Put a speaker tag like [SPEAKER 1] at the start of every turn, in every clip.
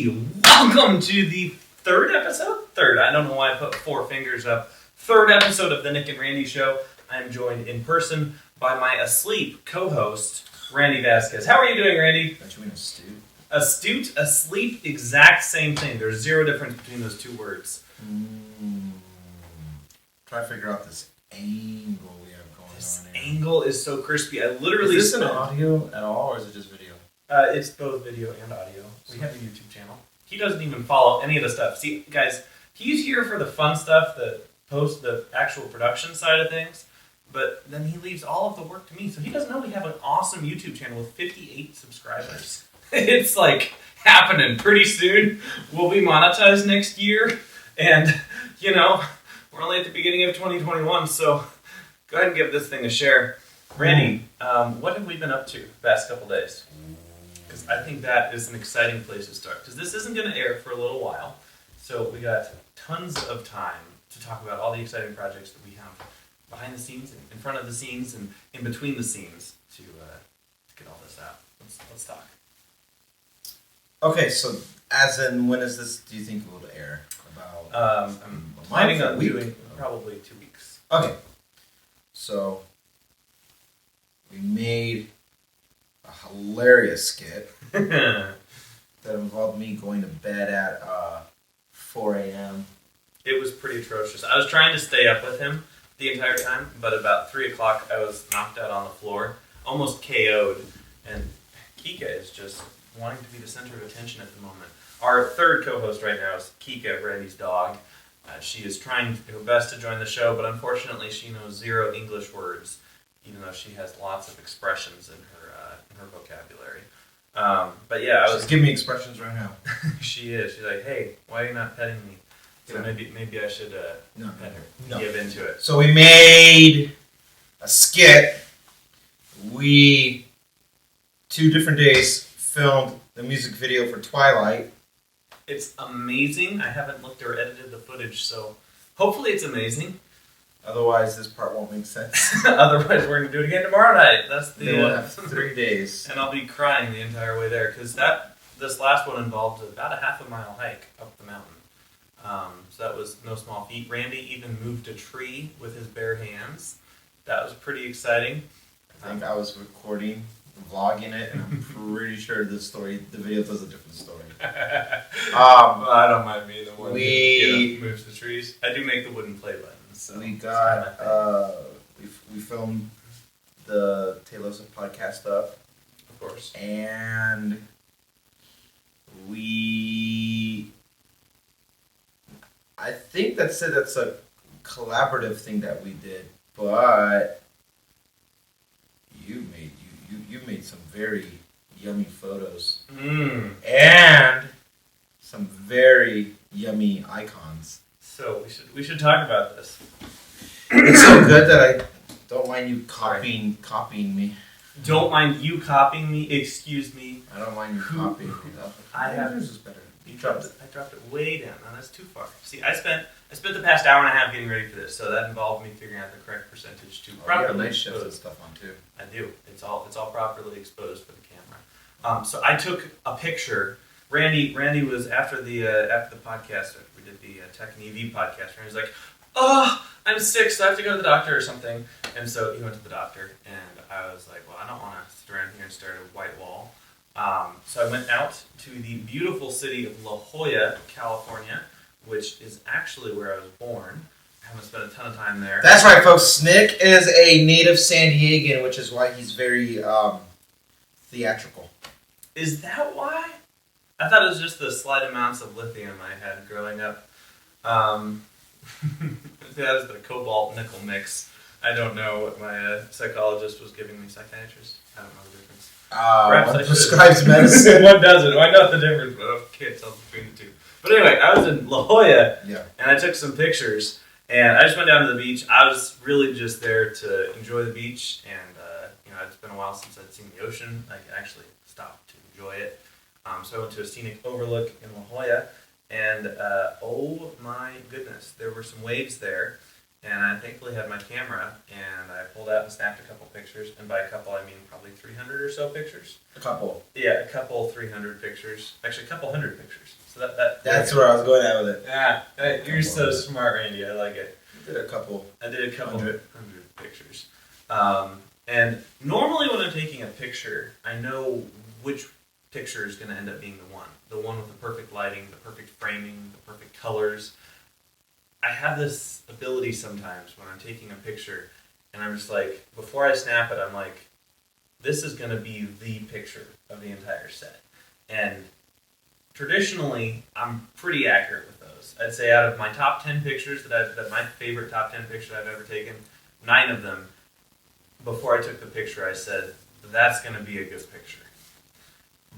[SPEAKER 1] Hey, welcome to the third episode? Third, I don't know why I put four fingers up. Third episode of the Nic and Randy Show. I am joined in person by my asleep co-host, Randy Vasquez. How are you doing, Randy?
[SPEAKER 2] Don't you mean astute?
[SPEAKER 1] Astute, asleep, exact same thing. There's zero difference between those two words.
[SPEAKER 2] Try to figure out this angle we have going
[SPEAKER 1] This
[SPEAKER 2] on here.
[SPEAKER 1] angle is so crispy. I literally
[SPEAKER 2] Is this an audio at all, or is it just video?
[SPEAKER 1] It's both video and audio. We have a YouTube channel. He doesn't even follow any of the stuff. See, guys, he's here for the fun stuff, the actual production side of things, but then he leaves all of the work to me. So he doesn't know we have an awesome YouTube channel with 58 subscribers. It's like happening pretty soon. We'll be monetized next year, and we're only at the beginning of 2021. So go ahead and give this thing a share. Randy, what have we been up to the past couple days? Because I think that is an exciting place to start. Because this isn't going to air for a little while. So we got tons of time to talk about all the exciting projects that we have behind the scenes, in front of the scenes, and in between the scenes to get all this out. Let's talk.
[SPEAKER 2] Okay, so as in, when is this, do you think it will air? About
[SPEAKER 1] I'm planning on
[SPEAKER 2] week?
[SPEAKER 1] doing probably 2 weeks.
[SPEAKER 2] Okay, so we made a hilarious skit that involved me going to bed at 4 a.m.
[SPEAKER 1] It was pretty atrocious. I was trying to stay up with him the entire time, but about 3 o'clock I was knocked out on the floor, almost KO'd, and Kika is just wanting to be the center of attention at the moment. Our third co-host right now is Kika, Randy's dog. She is trying her best to join the show, but unfortunately she knows 0 English words, even though she has lots of expressions in her vocabulary. But yeah,
[SPEAKER 2] She's giving me expressions right now.
[SPEAKER 1] she is. She's like, "Hey, why are you not petting me?" So maybe I should pet her.
[SPEAKER 2] No.
[SPEAKER 1] Give into it.
[SPEAKER 2] So we made a skit. We, 2 different days, filmed the music video for Twilight.
[SPEAKER 1] It's amazing. I haven't looked or edited the footage, so hopefully it's amazing.
[SPEAKER 2] Otherwise, this part won't make sense.
[SPEAKER 1] Otherwise, we're going to do it again tomorrow night. That's the.
[SPEAKER 2] Then we'll have 3 days.
[SPEAKER 1] And I'll be crying the entire way there, because this last one involved about a half a mile hike up the mountain. So that was no small feat. Randy even moved a tree with his bare hands. That was pretty exciting.
[SPEAKER 2] I think I was recording, vlogging it, and I'm pretty sure the video tells a different story.
[SPEAKER 1] I don't mind being the one
[SPEAKER 2] who
[SPEAKER 1] moves the trees. I do make the wooden play buttons. So
[SPEAKER 2] we got, we filmed the Talos of Podcast stuff.
[SPEAKER 1] Of course.
[SPEAKER 2] And I think that's a collaborative thing that we did, but you made some very yummy photos and some very yummy icons.
[SPEAKER 1] So we should talk about this.
[SPEAKER 2] It's so good that I don't mind you copying me.
[SPEAKER 1] Don't mind you copying me. Excuse me.
[SPEAKER 2] I don't mind you copying me. Yours is better.
[SPEAKER 1] I dropped it way down. No, that's too far. See, I spent the past hour and a half getting ready for this, so that involved me figuring out the correct percentage to properly expose
[SPEAKER 2] and stuff on too.
[SPEAKER 1] I do. It's all properly exposed for the camera. So I took a picture. Randy was after the podcast. We did the Tech and EV podcast. Randy's like, "Oh, I'm sick, so I have to go to the doctor or something." And so he went to the doctor, and I was like, "Well, I don't want to sit around here and stare at a white wall." So I went out to the beautiful city of La Jolla, California, which is actually where I was born. I haven't spent a ton of time there.
[SPEAKER 2] That's right, folks. Nic is a native San Diegan, which is why he's very theatrical.
[SPEAKER 1] Is that why? I thought it was just the slight amounts of lithium I had growing up. That was the cobalt nickel mix. I don't know what my psychologist was giving me. Psychiatrist? I don't know the difference.
[SPEAKER 2] One prescribes medicine.
[SPEAKER 1] One doesn't. I know the difference, but I can't tell between the two. But anyway, I was in La Jolla, and I took some pictures, and I just went down to the beach. I was really just there to enjoy the beach, and it's been a while since I'd seen the ocean. I actually stopped to enjoy it. So I went to a scenic overlook in La Jolla, and oh my goodness, there were some waves there, and I thankfully had my camera, and I pulled out and snapped a couple pictures, and by a couple I mean probably 300 or so pictures.
[SPEAKER 2] A couple.
[SPEAKER 1] Yeah, a couple 300 pictures. Actually, a couple hundred pictures. So
[SPEAKER 2] that's where I was going at with it.
[SPEAKER 1] Yeah, you're so smart, Randy. I like it.
[SPEAKER 2] I did a couple
[SPEAKER 1] hundred pictures. And normally when I'm taking a picture, I know which picture is going to end up being the one with the perfect lighting, the perfect framing, the perfect colors. I have this ability sometimes when I'm taking a picture, and I'm just like, before I snap it, I'm like, this is going to be the picture of the entire set. And traditionally, I'm pretty accurate with those. I'd say out of my top 10 pictures that my favorite top 10 pictures I've ever taken, 9 of them, before I took the picture, I said, that's going to be a good picture.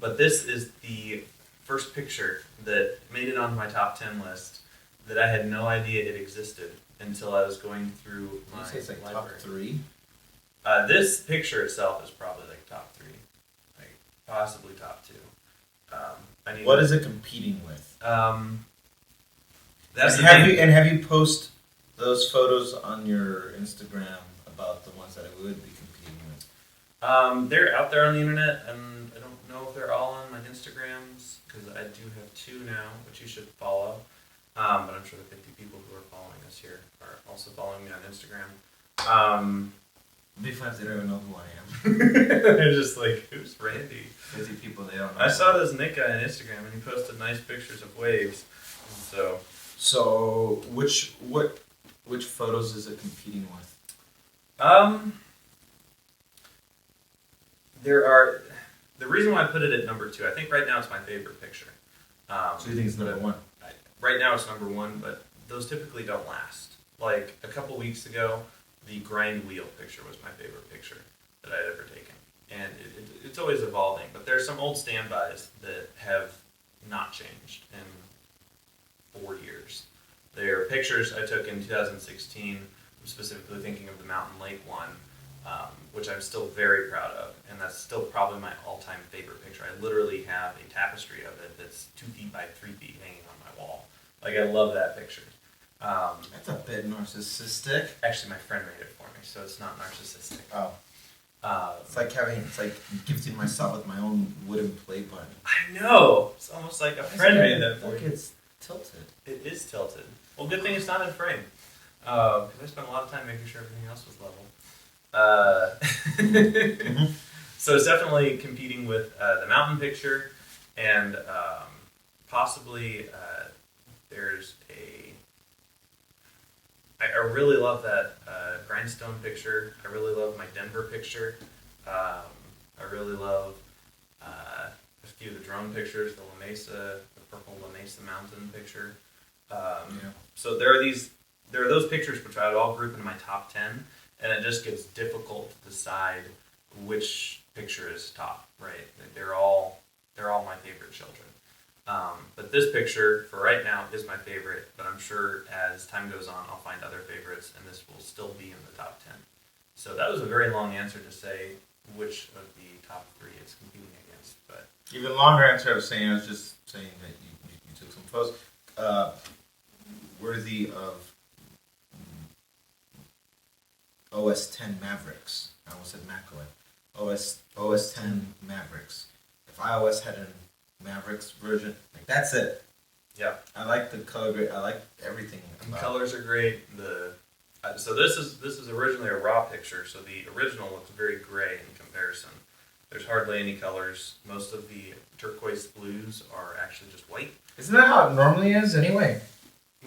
[SPEAKER 1] But this is the first picture that made it on my top 10 list that I had no idea it existed until I was going through my
[SPEAKER 2] you say it's like
[SPEAKER 1] library.
[SPEAKER 2] top 3?
[SPEAKER 1] This picture itself is probably like top 3, like possibly top 2.
[SPEAKER 2] What is it competing with?
[SPEAKER 1] That's
[SPEAKER 2] have you posted those photos on your Instagram about the ones that it would be competing with?
[SPEAKER 1] They're out there on the internet, and I don't know if they're all on my Instagrams, because I do have 2 now, which you should follow. But I'm sure the 50 people who are following us here are also following me on Instagram.
[SPEAKER 2] It'd be fun if they don't even know who I am.
[SPEAKER 1] They're just like, who's Randy?
[SPEAKER 2] 50 people they don't know.
[SPEAKER 1] I saw this Nic guy on Instagram, and he posted nice pictures of waves. And
[SPEAKER 2] so which photos is it competing with?
[SPEAKER 1] There are. The reason why I put it at number 2, I think right now it's my favorite picture.
[SPEAKER 2] So you think it's number 1?
[SPEAKER 1] Right now it's number 1, but those typically don't last. Like a couple weeks ago, the grind wheel picture was my favorite picture that I'd ever taken. And it's always evolving, but there's some old standbys that have not changed in 4 years. They're pictures I took in 2016. I'm specifically thinking of the Mountain Lake one, which I'm still very proud of, and that's still probably my all-time favorite picture. I literally have a tapestry of it that's 2 feet by 3 feet hanging on my wall. Like, I love that picture.
[SPEAKER 2] That's a bit narcissistic.
[SPEAKER 1] Actually, my friend made it for me, so it's not narcissistic.
[SPEAKER 2] Oh. It's like gifting myself with my own wooden play button.
[SPEAKER 1] I know! It's almost like a friend made that for you.
[SPEAKER 2] It's tilted.
[SPEAKER 1] It is tilted. Well, good thing it's not in frame. Because I spent a lot of time making sure everything else was level. So it's definitely competing with the mountain picture, and possibly there's I really love that grindstone picture. I really love my Denver picture. I really love a few of the drone pictures, the La Mesa, the purple La Mesa mountain picture. So there are those pictures which I would all group into my top 10, and it just gets difficult to decide which picture is top, right? They're all my favorite children. But this picture, for right now, is my favorite, but I'm sure as time goes on, I'll find other favorites, and this will still be in the top 10. So that was a very long answer to say which of the top 3 it's competing against. But
[SPEAKER 2] even longer answer I was just saying that you took some photos worthy of OS 10 Mavericks. I almost said macOS. OS 10 Mavericks. If iOS had a Mavericks version, like, that's it.
[SPEAKER 1] Yeah,
[SPEAKER 2] I like the color grade. I like everything.
[SPEAKER 1] The colors are great. So this is originally a raw picture. So the original looks very gray in comparison. There's hardly any colors. Most of the turquoise blues are actually just white.
[SPEAKER 2] Isn't that how it normally is anyway?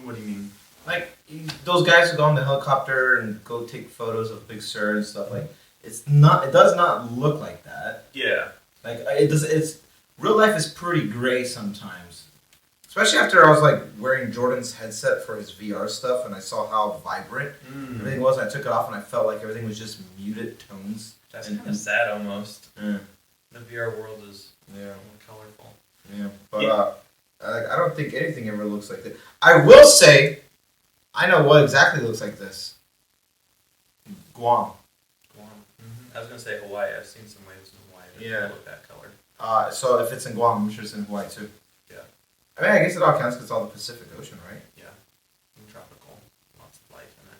[SPEAKER 1] What do you mean?
[SPEAKER 2] Like, those guys who go on the helicopter and go take photos of Big Sur and stuff, like, it does not look like that.
[SPEAKER 1] Yeah.
[SPEAKER 2] Like, it's real life is pretty gray sometimes. Especially after I was like wearing Jordan's headset for his VR stuff, and I saw how vibrant everything was. And I took it off, and I felt like everything was just muted tones.
[SPEAKER 1] That's kind of sad, almost.
[SPEAKER 2] Yeah.
[SPEAKER 1] The VR world is
[SPEAKER 2] more
[SPEAKER 1] colorful.
[SPEAKER 2] Yeah, but I don't think anything ever looks like that. I will say, I know what exactly looks like this. Guam.
[SPEAKER 1] I was gonna say Hawaii. I've seen some waves in Hawaii that look that color.
[SPEAKER 2] So if it's in Guam, I'm sure it's in Hawaii too.
[SPEAKER 1] Yeah.
[SPEAKER 2] I mean, I guess it all counts because it's all the Pacific Ocean, right?
[SPEAKER 1] Yeah. And tropical. Lots of life in it.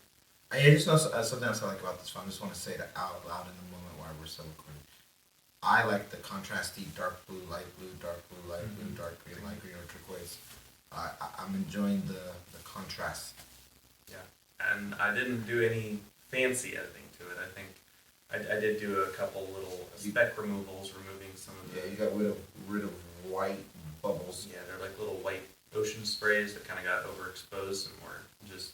[SPEAKER 2] I just know something else I like about this phone. I just want to say it out loud in the moment while we're still recording. I like the contrasty dark blue, light blue, dark blue, light blue, dark green, light green, or turquoise. I'm enjoying the contrast.
[SPEAKER 1] Yeah, and I didn't do any fancy editing to it. I think I did do a couple little speck removals, removing some of the...
[SPEAKER 2] Yeah, you got rid of white bubbles.
[SPEAKER 1] Yeah, they're like little white ocean sprays that kind of got overexposed, and we're just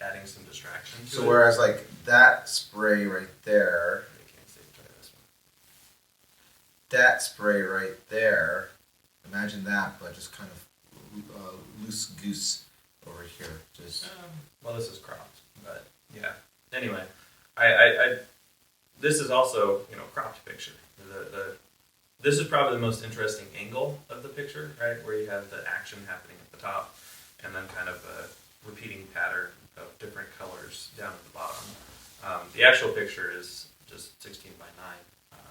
[SPEAKER 1] adding some distraction to it.
[SPEAKER 2] So whereas like that spray right there,
[SPEAKER 1] I can't see. Try this one.
[SPEAKER 2] that spray right there, imagine that, but just kind of loose goose over here. Just
[SPEAKER 1] well, this is cropped, but yeah. Anyway, I this is also cropped picture. This is probably the most interesting angle of the picture, right? Where you have the action happening at the top, and then kind of a repeating pattern of different colors down at the bottom. The actual picture is just 16 by 9,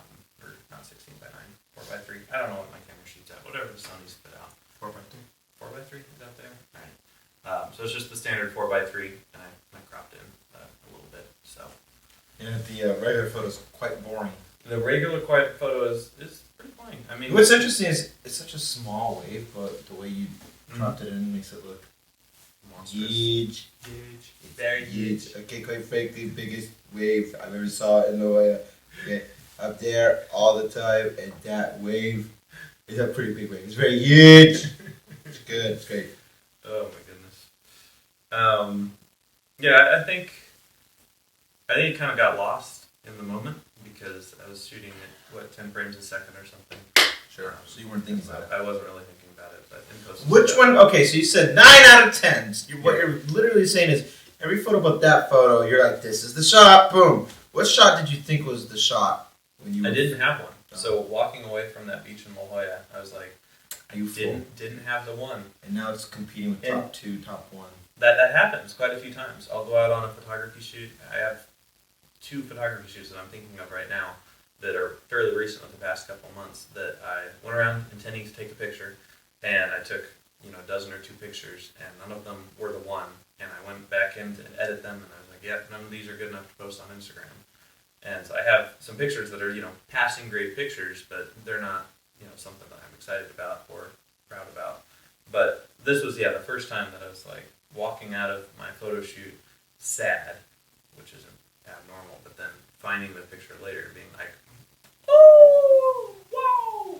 [SPEAKER 1] or not 16 by 9, 4 by 3. I don't know what my camera shoots at. Whatever the sun is put out.
[SPEAKER 2] 4 by 3.
[SPEAKER 1] 4 by 3 is out there. All right. So it's just the standard 4 by 3, and I cropped in a little bit. So.
[SPEAKER 2] And the regular photo is quite boring.
[SPEAKER 1] The regular quiet photo is pretty plain. I mean,
[SPEAKER 2] what's interesting is it's such a small wave, but the way you cropped it in makes it look
[SPEAKER 1] monstrous.
[SPEAKER 2] Huge.
[SPEAKER 1] Very
[SPEAKER 2] huge. Okay, quite frankly, biggest wave I've ever saw in the way. Okay, up there all the time, and that wave is a pretty big wave. It's very huge. It's good. It's great.
[SPEAKER 1] Oh my goodness. Yeah, I think it kind of got lost in the moment because I was shooting at 10 frames a second or something.
[SPEAKER 2] Sure. So you weren't thinking about it.
[SPEAKER 1] I wasn't really thinking about it, but in post.
[SPEAKER 2] Which one? Okay, so you said 9 out of 10. What you're literally saying is every photo but that photo, you're like, this is the shot. Boom. What shot did you think was the shot when you?
[SPEAKER 1] I didn't have one. So walking away from that beach in La Jolla, I was like, didn't have the one.
[SPEAKER 2] And now it's competing with top 2, top 1.
[SPEAKER 1] That happens quite a few times. I'll go out on a photography shoot. I have 2 photography shoots that I'm thinking of right now that are fairly recent, with the past couple months, that I went around intending to take a picture, and I took a dozen or 2 pictures, and none of them were the one. And I went back in to edit them, and I was like, yeah, none of these are good enough to post on Instagram. And so I have some pictures that are passing grade pictures, but they're not something that I'm excited about or proud about. But this was the first time that I was like walking out of my photo shoot sad, which isn't abnormal, but then finding the picture later being like, oh wow,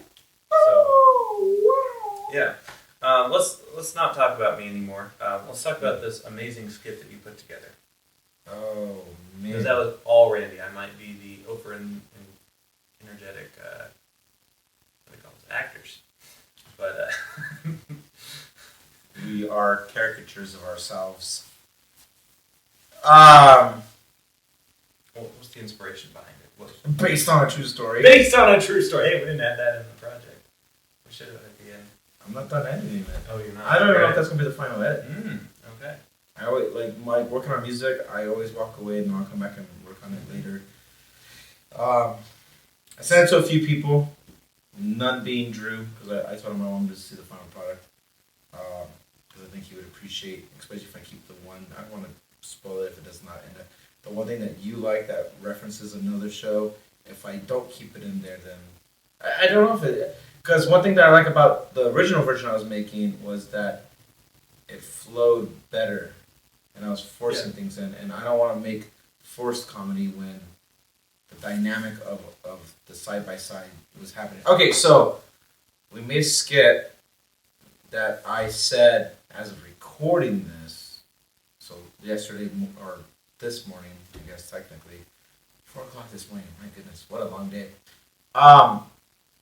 [SPEAKER 1] oh wow. Yeah. Let's not talk about me anymore. Let's talk about this amazing skit that you put together.
[SPEAKER 2] Oh man,
[SPEAKER 1] because that was all Randy. I might be the over energetic what do they call it, actors, but
[SPEAKER 2] we are caricatures of ourselves.
[SPEAKER 1] What's the inspiration behind it?
[SPEAKER 2] Based on a true story.
[SPEAKER 1] Based on a true story. Hey, we didn't add that in the project. We should have at the end.
[SPEAKER 2] I'm not done editing it.
[SPEAKER 1] Oh, you're not?
[SPEAKER 2] I don't know if that's going to be the final edit.
[SPEAKER 1] Okay.
[SPEAKER 2] I always, working on music, I always walk away and then I'll come back and work on it later. I sent it to a few people, none being Drew, because I told him I wanted to see the final product. Because I think he would appreciate, especially if I keep the one, I don't want to spoil it if it does not end up. The one thing that you like that references another show, if I don't keep it in there, then I don't know if it... Because one thing that I like about the original version I was making was that it flowed better, and I was forcing things in, and I don't want to make forced comedy when the dynamic of the side-by-side was happening. Okay, so we made a skit that I said as of recording this, so yesterday, or this morning, I guess technically, 4 o'clock this morning, my goodness, what a long day.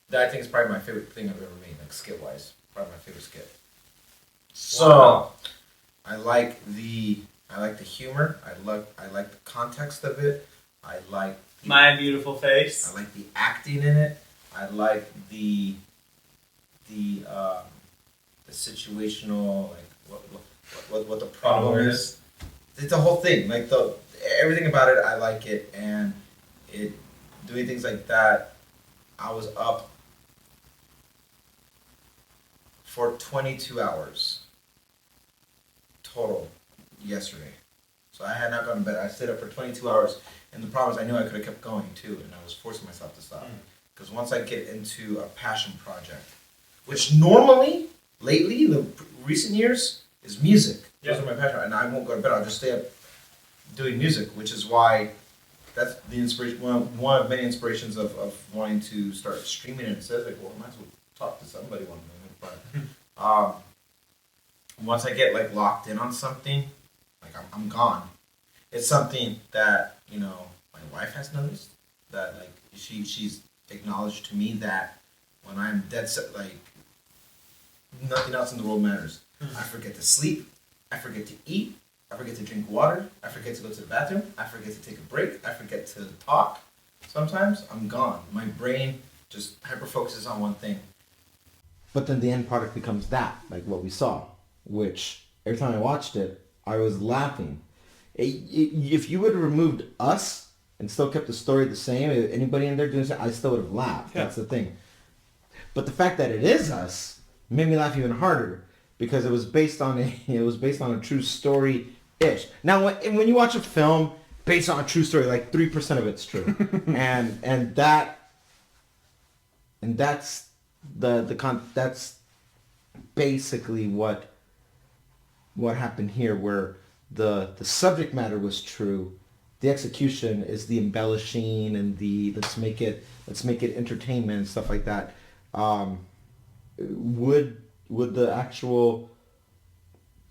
[SPEAKER 2] That I think is probably my favorite thing I've ever made, like skit-wise. Probably my favorite skit. So, wow. I like the humor. I like the context of it. I like
[SPEAKER 1] my beautiful face.
[SPEAKER 2] I like the acting in it. I like the situational, like what the problem is. It's the whole thing, like everything about it. I like it, and it doing things like that. I was up for 22 hours total yesterday. So I had not gone to bed. I stayed up for 22 hours. And the problem is I knew I could have kept going too, and I was forcing myself to stop. Because once I get into a passion project, which normally, lately, the recent years, is music. Those are my passion. And I won't go to bed. I'll just stay up doing music, which is why that's the inspiration. One of many inspirations of wanting to start streaming it. Instead, like, well, I might as well talk to somebody one moment. But once I get like locked in on something, like I'm gone. It's something that my wife has noticed, that like she's acknowledged to me that when I'm dead set, like nothing else in the world matters. I forget to sleep. I forget to eat. I forget to drink water. I forget to go to the bathroom. I forget to take a break. I forget to talk. Sometimes I'm gone. My brain just hyper focuses on one thing. But then the end product becomes that, like what we saw, which every time I watched it, I was laughing. If you would have removed us and still kept the story the same, anybody in there doing something, I still would have laughed. Yeah. That's the thing. But the fact that it is us made me laugh even harder because it was based on a true story-ish. Now, when you watch a film based on a true story, like 3% of it's true, and that's that's basically what happened here, where the subject matter was true. The execution is the embellishing and the let's make it entertainment and stuff like that. Would the actual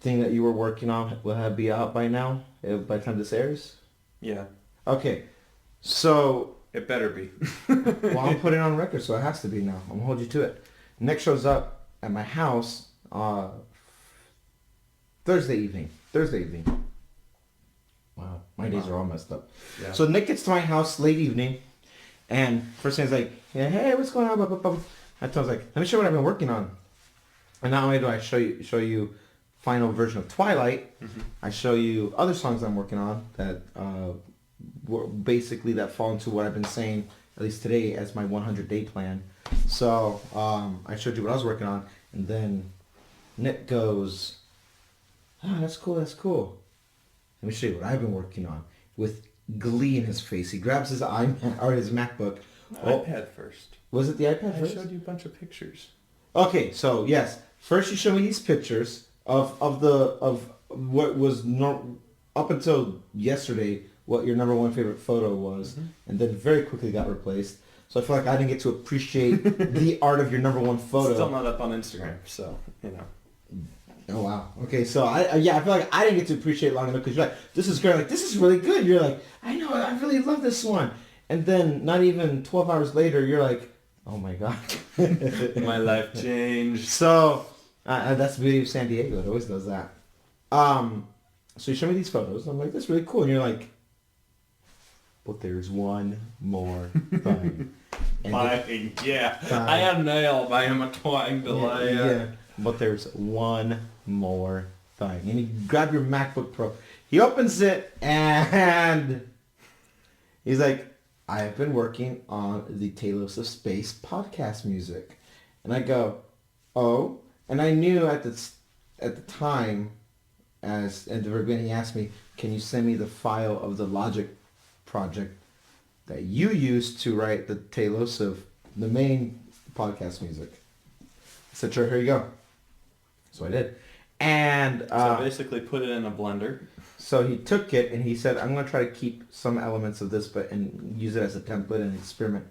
[SPEAKER 2] thing that you were working on be out by now? By the time this airs?
[SPEAKER 3] Yeah.
[SPEAKER 2] Okay. So
[SPEAKER 3] it better be.
[SPEAKER 2] Well, I'm putting it on record, so it has to be now. I'm gonna hold you to it. Nic shows up at my house Thursday evening. Wow, my days are all messed up. Yeah. So Nic gets to my house late evening, and first thing is like, yeah, hey, what's going on? Blah, blah, blah. I was like, let me show you what I've been working on. And not only do I show you final version of Twilight, I show you other songs I'm working on that basically that fall into what I've been saying, at least today, as my 100-day plan. So I showed you what I was working on, and then Nic goes, oh, that's cool. Let me show you what I've been working on. With glee in his face, he grabs his iPad or his MacBook.
[SPEAKER 3] iPad first.
[SPEAKER 2] Was it the iPad first?
[SPEAKER 3] I showed you a bunch of pictures. Okay,
[SPEAKER 2] so yes, first you show me these pictures of what was up until yesterday, what your number one favorite photo was, and then very quickly got replaced. So I feel like I didn't get to appreciate the art of your number one photo.
[SPEAKER 3] Still not up on Instagram, so
[SPEAKER 2] Oh wow. Okay, so I feel like I didn't get to appreciate it long enough because you're like, this is great. Like, this is really good. You're like, I know, I really love this one. And then not even 12 hours later, you're like, oh my god,
[SPEAKER 3] my life changed.
[SPEAKER 2] So that's the beauty of San Diego. It always does that. So you show me these photos. I'm like, that's really cool. And you're like, but there's one more thing.
[SPEAKER 3] Yeah. I had nailed. I am a twang delay.
[SPEAKER 2] Yeah. But there's one more thing. And you grab your MacBook Pro. He opens it and he's like, I have been working on the Talos of Space podcast music. And I go, oh. And I knew at the time, as at the very beginning, he asked me, can you send me the file of the Logic project that you used to write the Talos of the main podcast music? I said, sure, here you go. So I did. And
[SPEAKER 3] so basically put it in a blender.
[SPEAKER 2] So he took it and he said, I'm going to try to keep some elements of this and use it as a template and experiment.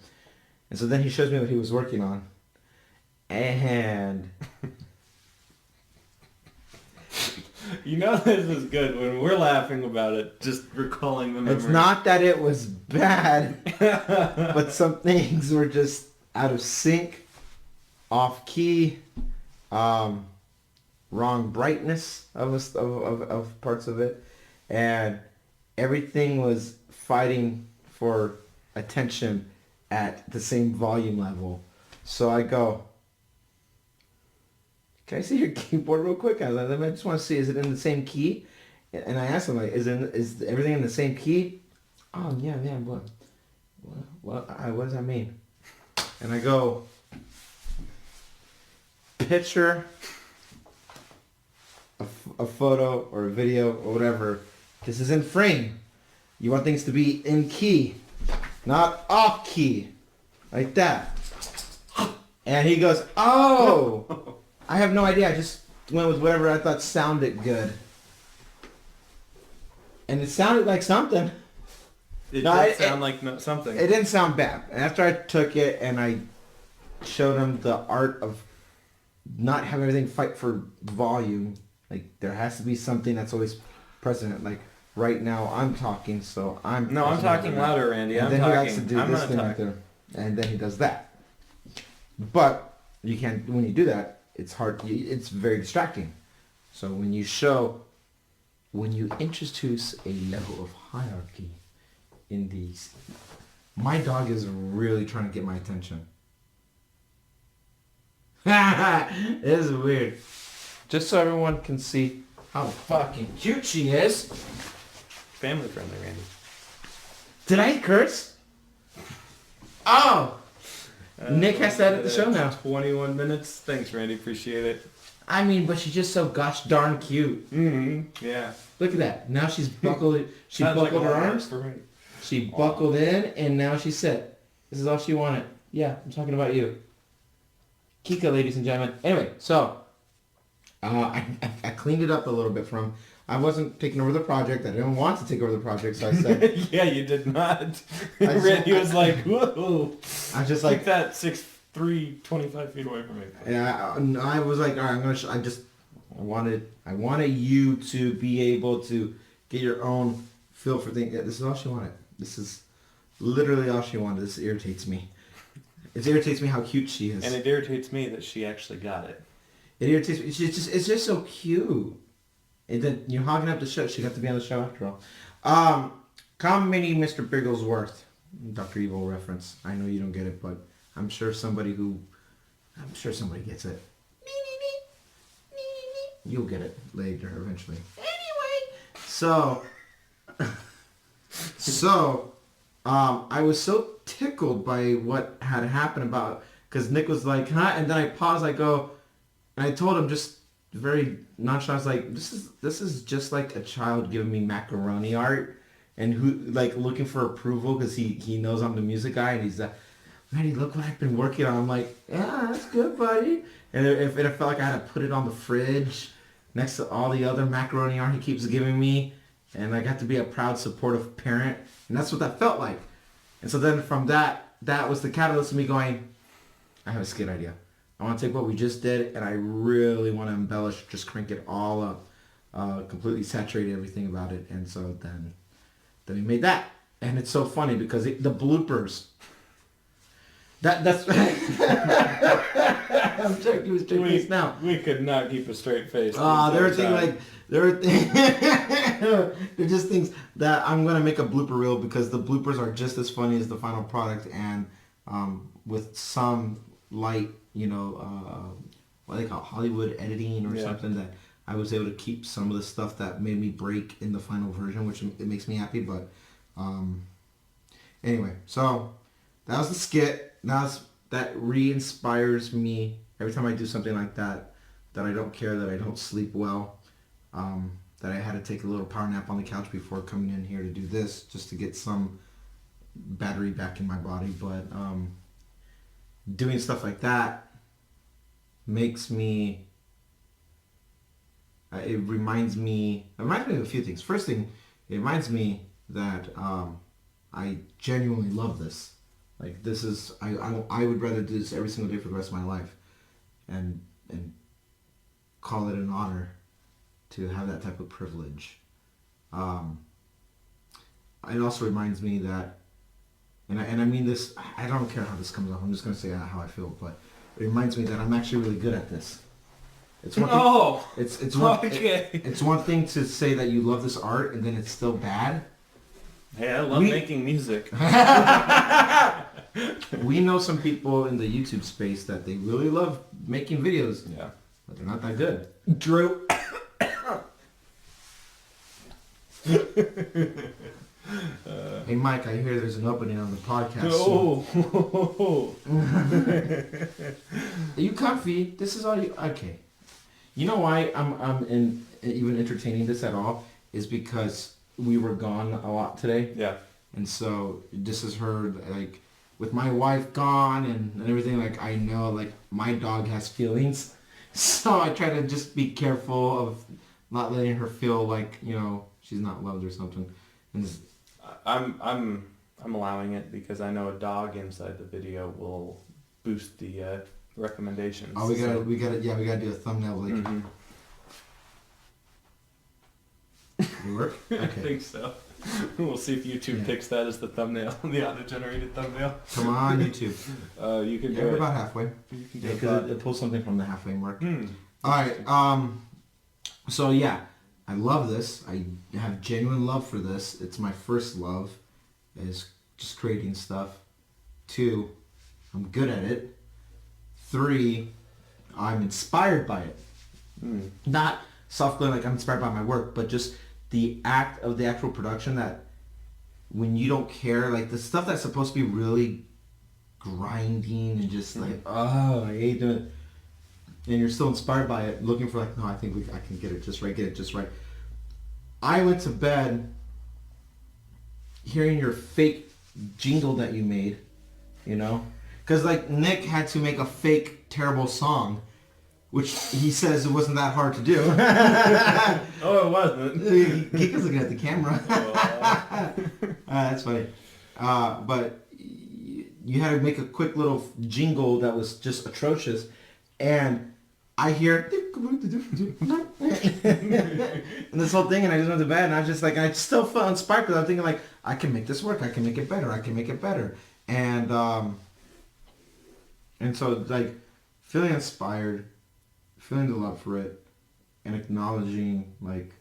[SPEAKER 2] And so then he shows me what he was working on. And
[SPEAKER 3] you know this is good when we're laughing about it, just recalling the memory.
[SPEAKER 2] It's not that it was bad, but some things were just out of sync, off key, wrong brightness of parts of it, and everything was fighting for attention at the same volume level. So I go, can I see your keyboard real quick? I just want to see, is it in the same key? And I asked him, like, is everything in the same key? Oh, yeah, what does that mean? And I go, picture a photo or a video or whatever This is in frame. You want things to be in key, not off key. Like that. And he goes, oh, I have no idea. I just went with whatever I thought sounded good. And it sounded like something.
[SPEAKER 3] It did sound like something.
[SPEAKER 2] It didn't sound bad. And after I took it and I showed him the art of not having everything fight for volume, like there has to be something that's always present. Like right now I'm talking, so I'm...
[SPEAKER 3] No, I'm talking louder, Randy.
[SPEAKER 2] And
[SPEAKER 3] I'm
[SPEAKER 2] then
[SPEAKER 3] talking.
[SPEAKER 2] he likes to do this thing right there. And then he does that. But you can't, when you do that, it's hard, it's very distracting. So when you introduce a level of hierarchy in these, my dog is really trying to get my attention. It is weird. Just so everyone can see how fucking cute she is.
[SPEAKER 3] Family friendly, Randy.
[SPEAKER 2] Did I curse? Oh! Nick has to edit the show now.
[SPEAKER 3] 21 minutes. Thanks, Randy. Appreciate it.
[SPEAKER 2] I mean, but she's just so gosh darn cute.
[SPEAKER 3] Mm-hmm. Yeah.
[SPEAKER 2] Look at that. Now she's buckled. She buckled her arms.
[SPEAKER 3] For me.
[SPEAKER 2] She buckled in, and now she's set. This is all she wanted. Yeah, I'm talking about you. Kika, ladies and gentlemen. Anyway, so I cleaned it up a little bit from... I wasn't taking over the project. I didn't want to take over the project, so I said...
[SPEAKER 3] Yeah, you did not. Randy was like, whoa.
[SPEAKER 2] I just like...
[SPEAKER 3] Keep that 6'3", 25 feet away from me.
[SPEAKER 2] And I was like, all right, I'm going to... I wanted you to be able to get your own feel for things. Yeah, this is all she wanted. This is literally all she wanted. This irritates me. It irritates me how cute she is.
[SPEAKER 3] And it irritates me that she actually got it.
[SPEAKER 2] It irritates me. It's just so cute. And then you're hogging up the show. She got to be on the show after all. Comedy Mr. Bigglesworth. Dr. Evil reference. I know you don't get it, but I'm sure somebody gets it. You'll get it later eventually. Anyway. So I was so tickled by what had happened about, because Nick was like, huh? And then I paused, I go, and I told him just very nonchalant, I was like, this is just like a child giving me macaroni art, and who like looking for approval because he knows I'm the music guy, and he's like, Randy, look what I've been working on. I'm like, yeah, that's good, buddy. And it felt like I had to put it on the fridge next to all the other macaroni art he keeps giving me, and I got to be a proud, supportive parent, and that's what that felt like. And so then from that was the catalyst of me going, I have a skit idea. I want to take what we just did, and I really want to embellish, just crank it all up, completely saturate everything about it. And so then we made that, and it's so funny because the bloopers. That's. I'm trying to keep a straight face now.
[SPEAKER 3] We could not keep a straight face.
[SPEAKER 2] There are just things that I'm gonna make a blooper reel because the bloopers are just as funny as the final product, and with some light, what they call Hollywood editing or something, that I was able to keep some of the stuff that made me break in the final version, which it makes me happy. But anyway, so that was the skit. That re-inspires me every time I do something like that I don't care, that I don't sleep well, that I had to take a little power nap on the couch before coming in here to do this, just to get some battery back in my body. But doing stuff like that makes me, it reminds me of a few things. First thing, it reminds me that I genuinely love this. Like, this is, I would rather do this every single day for the rest of my life, and call it an honor to have that type of privilege. It also reminds me that, and I mean this, I don't care how this comes off, I'm just going to say how I feel, but it reminds me that I'm actually really good at this. It's one thing, it's one thing to say that you love this art and then it's still bad.
[SPEAKER 3] Hey, I love making music.
[SPEAKER 2] We know some people in the YouTube space that they really love making videos.
[SPEAKER 3] Yeah.
[SPEAKER 2] But they're not that good.
[SPEAKER 3] Drew.
[SPEAKER 2] Hey Mike, I hear there's an opening on the podcast.
[SPEAKER 3] Oh.
[SPEAKER 2] Are you comfy? This is all you... Okay. You know why I'm even entertaining this at all? Is because we were gone a lot today.
[SPEAKER 3] Yeah.
[SPEAKER 2] And so this is her, like, with my wife gone and everything, like, I know, like, my dog has feelings. So I try to just be careful of not letting her feel like, you know, she's not loved or something. And just,
[SPEAKER 3] I'm allowing it because I know a dog inside the video will boost the recommendations.
[SPEAKER 2] oh, we gotta do a thumbnail, like,
[SPEAKER 3] Mhm.
[SPEAKER 2] you work?
[SPEAKER 3] I
[SPEAKER 2] Okay.
[SPEAKER 3] think so. We'll see if YouTube picks that as the thumbnail, the auto-generated thumbnail.
[SPEAKER 2] Come on, YouTube.
[SPEAKER 3] You can
[SPEAKER 2] Yeah,
[SPEAKER 3] do
[SPEAKER 2] we're
[SPEAKER 3] it.
[SPEAKER 2] about halfway.
[SPEAKER 3] You can do
[SPEAKER 2] Yeah,
[SPEAKER 3] it.
[SPEAKER 2] because it pulls something from the halfway mark.
[SPEAKER 3] Hmm.
[SPEAKER 2] Alright, so yeah, I love this. I have genuine love for this. It's my first love, is just creating stuff. 2, I'm good at it. 3, I'm inspired by it.
[SPEAKER 3] Mm.
[SPEAKER 2] Not softly like I'm inspired by my work, but just the act of the actual production, that when you don't care, like the stuff that's supposed to be really grinding and just like, oh, I hate doing it. And you're still inspired by it, looking for like, no, I think I can get it just right. I went to bed hearing your fake jingle that you made, you know? Because like Nic had to make a fake terrible song, which he says it wasn't that hard to do.
[SPEAKER 3] Oh, it wasn't.
[SPEAKER 2] Kika's looking at the camera.
[SPEAKER 3] Oh.
[SPEAKER 2] That's funny. But you had to make a quick little jingle that was just atrocious, and I hear and this whole thing, and I just went to bed, and I was just like, I still felt inspired because I'm thinking like, I can make this work. I can make it better. And so like feeling inspired, feeling the love for it, and acknowledging like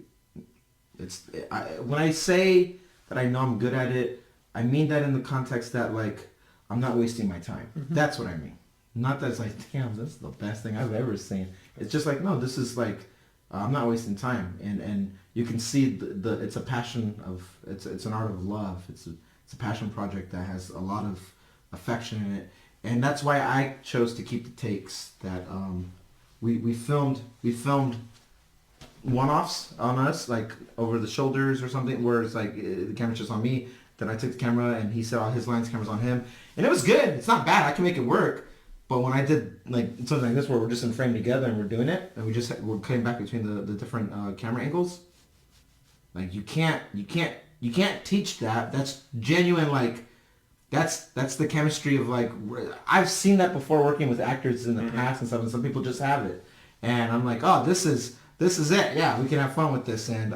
[SPEAKER 2] when I say that I know I'm good at it, I mean that in the context that like I'm not wasting my time. Mm-hmm. That's what I mean. Not that it's like, damn, this is the best thing I've ever seen. It's just like, no, this is like, I'm not wasting time, and you can see the it's a passion of it's an art of love. It's a passion project that has a lot of affection in it, and that's why I chose to keep the takes that we filmed one-offs on us, like over the shoulders or something, where it's like the camera's just on me. Then I took the camera and he said all his lines, camera's on him, and it was good. It's not bad. I can make it work. But when I did like something like this, where we're just in frame together and we're doing it, and we're cutting back between the different camera angles, like you can't teach that. That's genuine. Like that's the chemistry of like, I've seen that before working with actors in the past and stuff, and some people just have it, and I'm like, oh, this is it. Yeah, we can have fun with this, and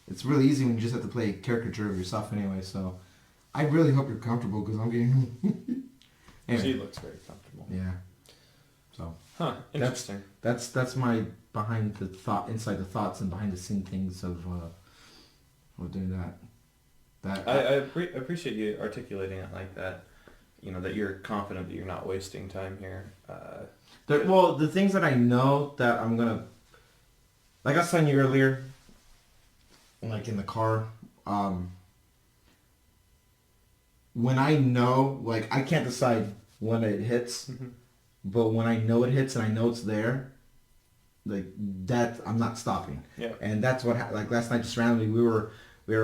[SPEAKER 2] it's really easy when you just have to play a caricature of yourself anyway. So I really hope you're comfortable, because I'm getting. Anyway.
[SPEAKER 3] She looks very comfortable.
[SPEAKER 2] Yeah. So.
[SPEAKER 3] Huh. Interesting.
[SPEAKER 2] That's my inside the thoughts and behind the scene things of doing that.
[SPEAKER 3] I appreciate you articulating it like that. You know, that you're confident that you're not wasting time here.
[SPEAKER 2] The things that I know that I'm gonna, like I was telling you earlier, like in the car, when I know, like I can't decide when it hits, but when I know it hits and I know it's there, like that, I'm not stopping. Yeah. And that's what like last night, just randomly we were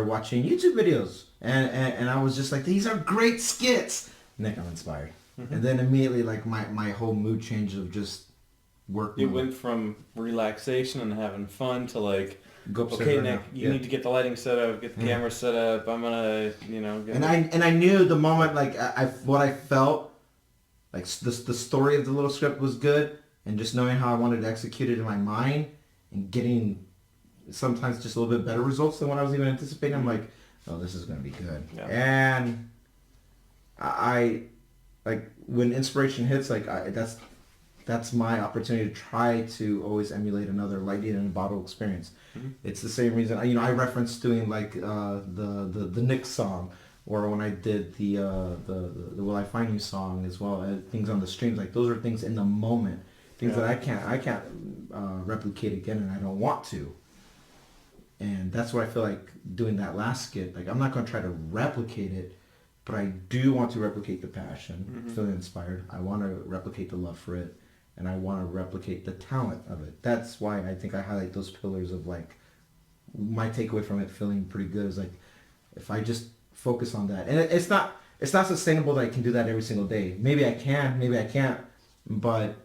[SPEAKER 2] watching YouTube videos, and I was just like, these are great skits. Nic, I'm inspired. And then immediately like my whole mood change of just work.
[SPEAKER 3] It went from relaxation and having fun to like,
[SPEAKER 2] go
[SPEAKER 3] okay, Nic, you need to get the lighting set up, get the camera set up. I'm gonna,
[SPEAKER 2] And I knew the moment, like what I felt, like the story of the little script was good, and just knowing how I wanted to execute it in my mind, and getting sometimes just a little bit better results than what I was even anticipating. I'm like, oh, this is gonna be good. Yeah. And I like when inspiration hits, like that's my opportunity to try to always emulate another lightning in a bottle experience. It's the same reason I referenced doing like the Nic song, or when I did the Will I Find You song as well, things on the streams. Like those are things in the moment, things that I can't replicate again, and I don't want to. And that's what I feel like doing that last skit. Like I'm not gonna try to replicate it, but I do want to replicate the passion, feeling inspired. I want to replicate the love for it. And I want to replicate the talent of it. That's why I think I highlight those pillars of like my takeaway from it feeling pretty good is like, if I just focus on that, and it's not sustainable that I can do that every single day. Maybe I can, maybe I can't, but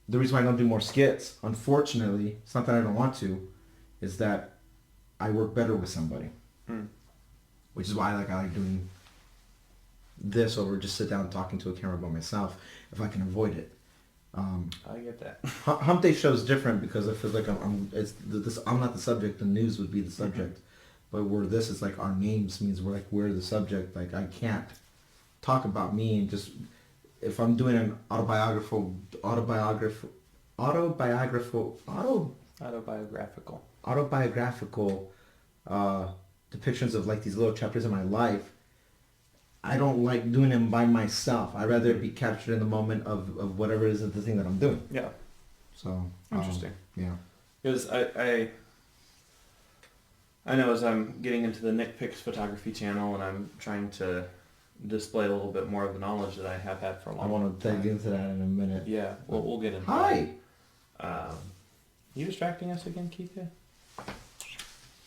[SPEAKER 2] the reason why I don't do more skits, unfortunately, it's not that I don't want to, is that I work better with somebody. Which is why I like doing this over just sit down talking to a camera by myself if I can avoid it.
[SPEAKER 3] I get that.
[SPEAKER 2] Hump Day show is different because I feel like I'm not the subject. The news would be the subject, but where this is like our names means we're the subject. Like I can't talk about me and just if I'm doing an autobiographical depictions of like these little chapters in my life. I don't like doing them by myself. I'd rather it be captured in the moment of whatever it is the thing that I'm doing.
[SPEAKER 3] Yeah.
[SPEAKER 2] So
[SPEAKER 3] Interesting.
[SPEAKER 2] Yeah.
[SPEAKER 3] Because I know as I'm getting into the Nic Picks photography channel and I'm trying to display a little bit more of the knowledge that I have had for a long time.
[SPEAKER 2] I want to dig into that in a minute.
[SPEAKER 3] Yeah, we'll get into
[SPEAKER 2] Hi.
[SPEAKER 3] that. You distracting us again, Keitha?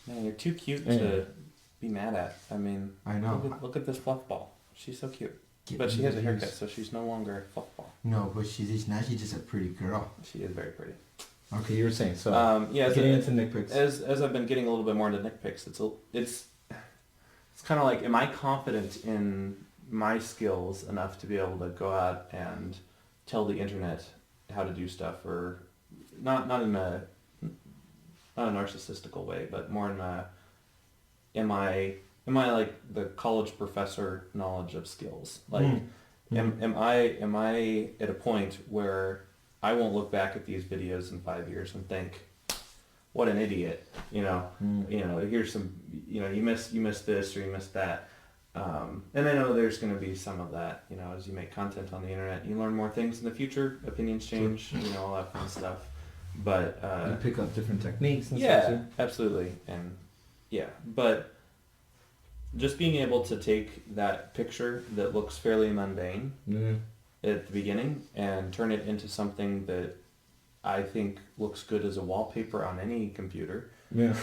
[SPEAKER 3] Man, you're too cute to be mad at. I mean,
[SPEAKER 2] I know.
[SPEAKER 3] Look at this fluff ball. She's so cute. But she has a haircut, so she's no longer a fluff ball.
[SPEAKER 2] No, but she's just a pretty girl.
[SPEAKER 3] She is very pretty.
[SPEAKER 2] Okay, you were saying so.
[SPEAKER 3] Getting
[SPEAKER 2] into Nic Picks.
[SPEAKER 3] As I've been getting a little bit more into Nic Picks, it's kind of like, am I confident in my skills enough to be able to go out and tell the internet how to do stuff, or not in a narcissistical way, but more in a am I like the college professor knowledge of skills? Like, am I at a point where I won't look back at these videos in 5 years and think, what an idiot, you know, here's some, you missed this or you missed that. And I know there's going to be some of that, as you make content on the internet, you learn more things in the future, opinions change, all that fun stuff. But
[SPEAKER 2] you pick up different techniques and
[SPEAKER 3] stuff.
[SPEAKER 2] Yeah,
[SPEAKER 3] absolutely. And but just being able to take that picture that looks fairly mundane at the beginning and turn it into something that I think looks good as a wallpaper on any computer.
[SPEAKER 2] Yeah.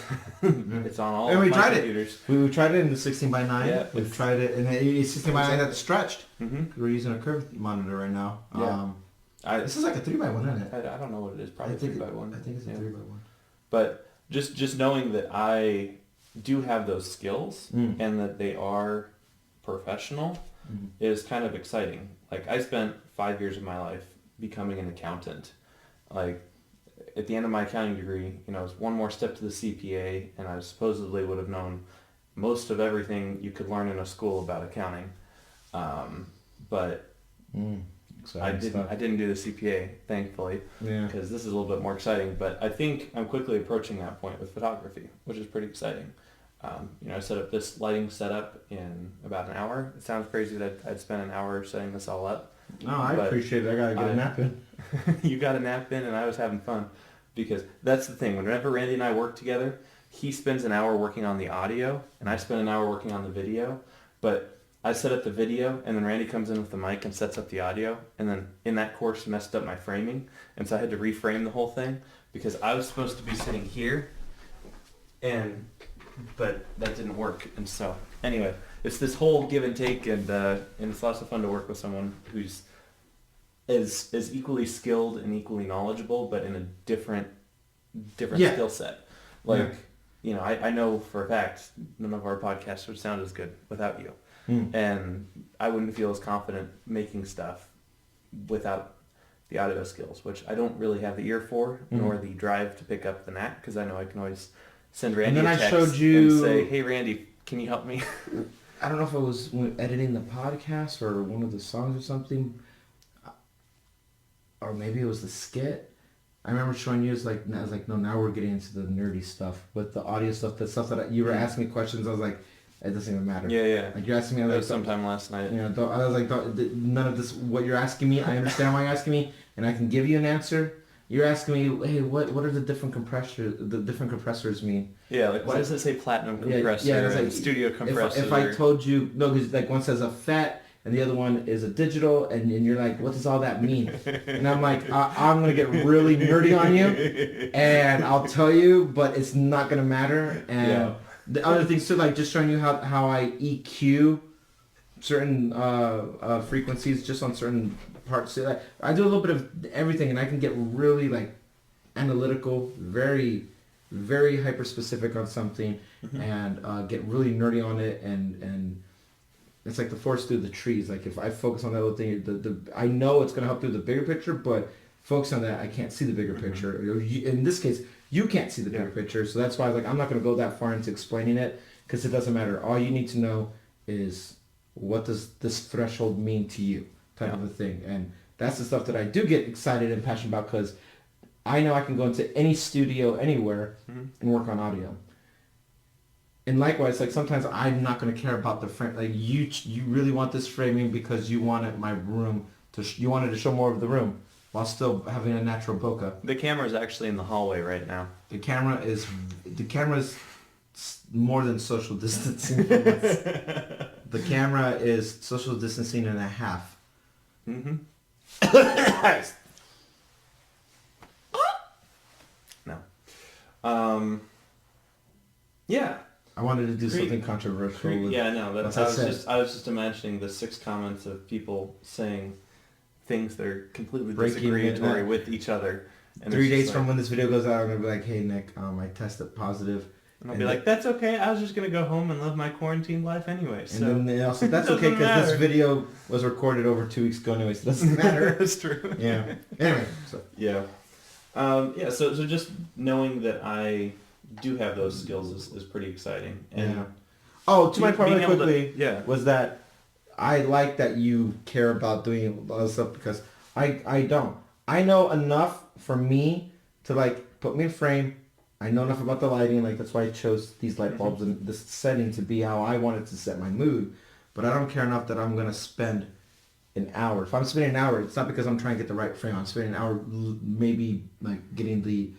[SPEAKER 3] It's on all of
[SPEAKER 2] we
[SPEAKER 3] my
[SPEAKER 2] tried
[SPEAKER 3] computers.
[SPEAKER 2] We tried it in the 16:9.
[SPEAKER 3] Yeah,
[SPEAKER 2] we've tried it in the 16:9 that's stretched.
[SPEAKER 3] Mm-hmm.
[SPEAKER 2] We're using a curved monitor right now.
[SPEAKER 3] Yeah.
[SPEAKER 2] This is like a 3x1, isn't it?
[SPEAKER 3] I don't know what it is. Probably 3x1.
[SPEAKER 2] I think it's a 3x1.
[SPEAKER 3] But just knowing that I do have those skills and that they are professional is kind of exciting. Like, I spent 5 years of my life becoming an accountant. Like, at the end of my accounting degree, it was one more step to the CPA, and I supposedly would have known most of everything you could learn in a school about accounting. But I didn't do the CPA, thankfully, because this is a little bit more exciting. But I think I'm quickly approaching that point with photography, which is pretty exciting. I set up this lighting setup in about an hour. It sounds crazy that I'd spent an hour setting this all up.
[SPEAKER 2] No, I appreciate it. I gotta get a nap in.
[SPEAKER 3] You got a nap in, and I was having fun, because that's the thing. Whenever Randy and I work together, he spends an hour working on the audio, and I spend an hour working on the video. But I set up the video, and then Randy comes in with the mic and sets up the audio, and then in that course messed up my framing, and so I had to reframe the whole thing, because I was supposed to be sitting here, but that didn't work. And so anyway, it's this whole give and take, and it's lots of fun to work with someone who's is equally skilled and equally knowledgeable, but in a different skill set. Like, I know for a fact none of our podcasts would sound as good without you. And I wouldn't feel as confident making stuff without the audio skills, which I don't really have the ear for, nor the drive to pick up the knack, because I know I can always send Randy a text and say, hey Randy, can you help me?
[SPEAKER 2] I don't know if it was when editing the podcast or one of the songs or something, or maybe it was the skit. I remember showing you, I was like, no, now we're getting into the nerdy stuff, but the audio stuff, the stuff that you were asking me questions, I was like, it doesn't even matter.
[SPEAKER 3] Yeah.
[SPEAKER 2] Like, you're asking me,
[SPEAKER 3] that was sometime last night.
[SPEAKER 2] I was like, none of this, what you're asking me, I understand why you're asking me, and I can give you an answer. You're asking me, hey, what are the different compressors mean?
[SPEAKER 3] Yeah, like, does it say platinum compressor and studio compressor?
[SPEAKER 2] If I told you, no, because like one says a FET
[SPEAKER 4] and the other one is a digital, and you're like, what does all that mean? And I'm like, I'm going to get really nerdy on you, and I'll tell you, but it's not going to matter. And the other things too, like just showing you how I EQ certain frequencies just on certain parts. So I do a little bit of everything, and I can get really like analytical, very, very hyper specific on something, and get really nerdy on it, and it's like the forest through the trees. Like if I focus on that little thing, I know it's gonna help through the bigger picture, but focus on that, I can't see the bigger picture. In this case, you can't see the bigger picture, so that's why like I'm not gonna go that far into explaining it, because it doesn't matter. All you need to know is what does this threshold mean to you, type of a thing, and that's the stuff that I do get excited and passionate about, because I know I can go into any studio anywhere and work on audio. And likewise, like sometimes I'm not going to care about the frame. Like you really want this framing because you wanted my room you wanted to show more of the room while still having a natural bokeh.
[SPEAKER 3] The camera is actually in the hallway right now.
[SPEAKER 4] The camera is more than social distancing from us. The camera is social distancing and a half.
[SPEAKER 3] No. Yeah.
[SPEAKER 4] I wanted to do something controversial.
[SPEAKER 3] I was just imagining the 6 comments of people saying things that are completely disagreeatory with each other.
[SPEAKER 4] And 3 days from when this video goes out, I'm gonna be like, "Hey Nick, I tested positive."
[SPEAKER 3] And I'll be like, "That's okay. I was just gonna go home and live my quarantine life anyway." So.
[SPEAKER 4] And then also, that's okay because this video was recorded over 2 weeks ago anyway, so it doesn't matter.
[SPEAKER 3] That's true.
[SPEAKER 4] Yeah. Anyway, so
[SPEAKER 3] yeah. So just knowing that I do have those skills is pretty exciting. And
[SPEAKER 4] to my point really quickly,
[SPEAKER 3] was
[SPEAKER 4] that I like that you care about doing a lot of stuff, because I don't. I know enough for me to like put me in frame. I know enough about the lighting, like that's why I chose these light bulbs and this setting to be how I wanted to set my mood. But I don't care enough that I'm gonna spend an hour. If I'm spending an hour, it's not because I'm trying to get the right frame. I'm spending an hour maybe like getting the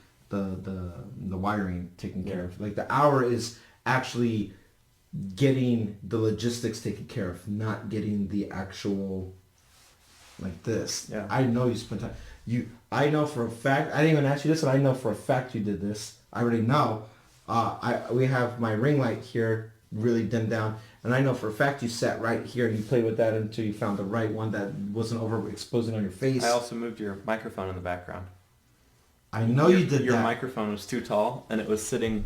[SPEAKER 4] wiring taken care of. Like the hour is actually getting the logistics taken care of, not getting the actual like this.
[SPEAKER 3] Yeah.
[SPEAKER 4] I know you spent time. I know for a fact. I didn't even ask you this, and I know for a fact you did this. I already know. We have my ring light here really dimmed down, and I know for a fact you sat right here and you played with that until you found the right one that wasn't overexposing on your face.
[SPEAKER 3] I also moved your microphone in the background.
[SPEAKER 4] I know you did
[SPEAKER 3] your
[SPEAKER 4] that.
[SPEAKER 3] microphone was too tall, and it was sitting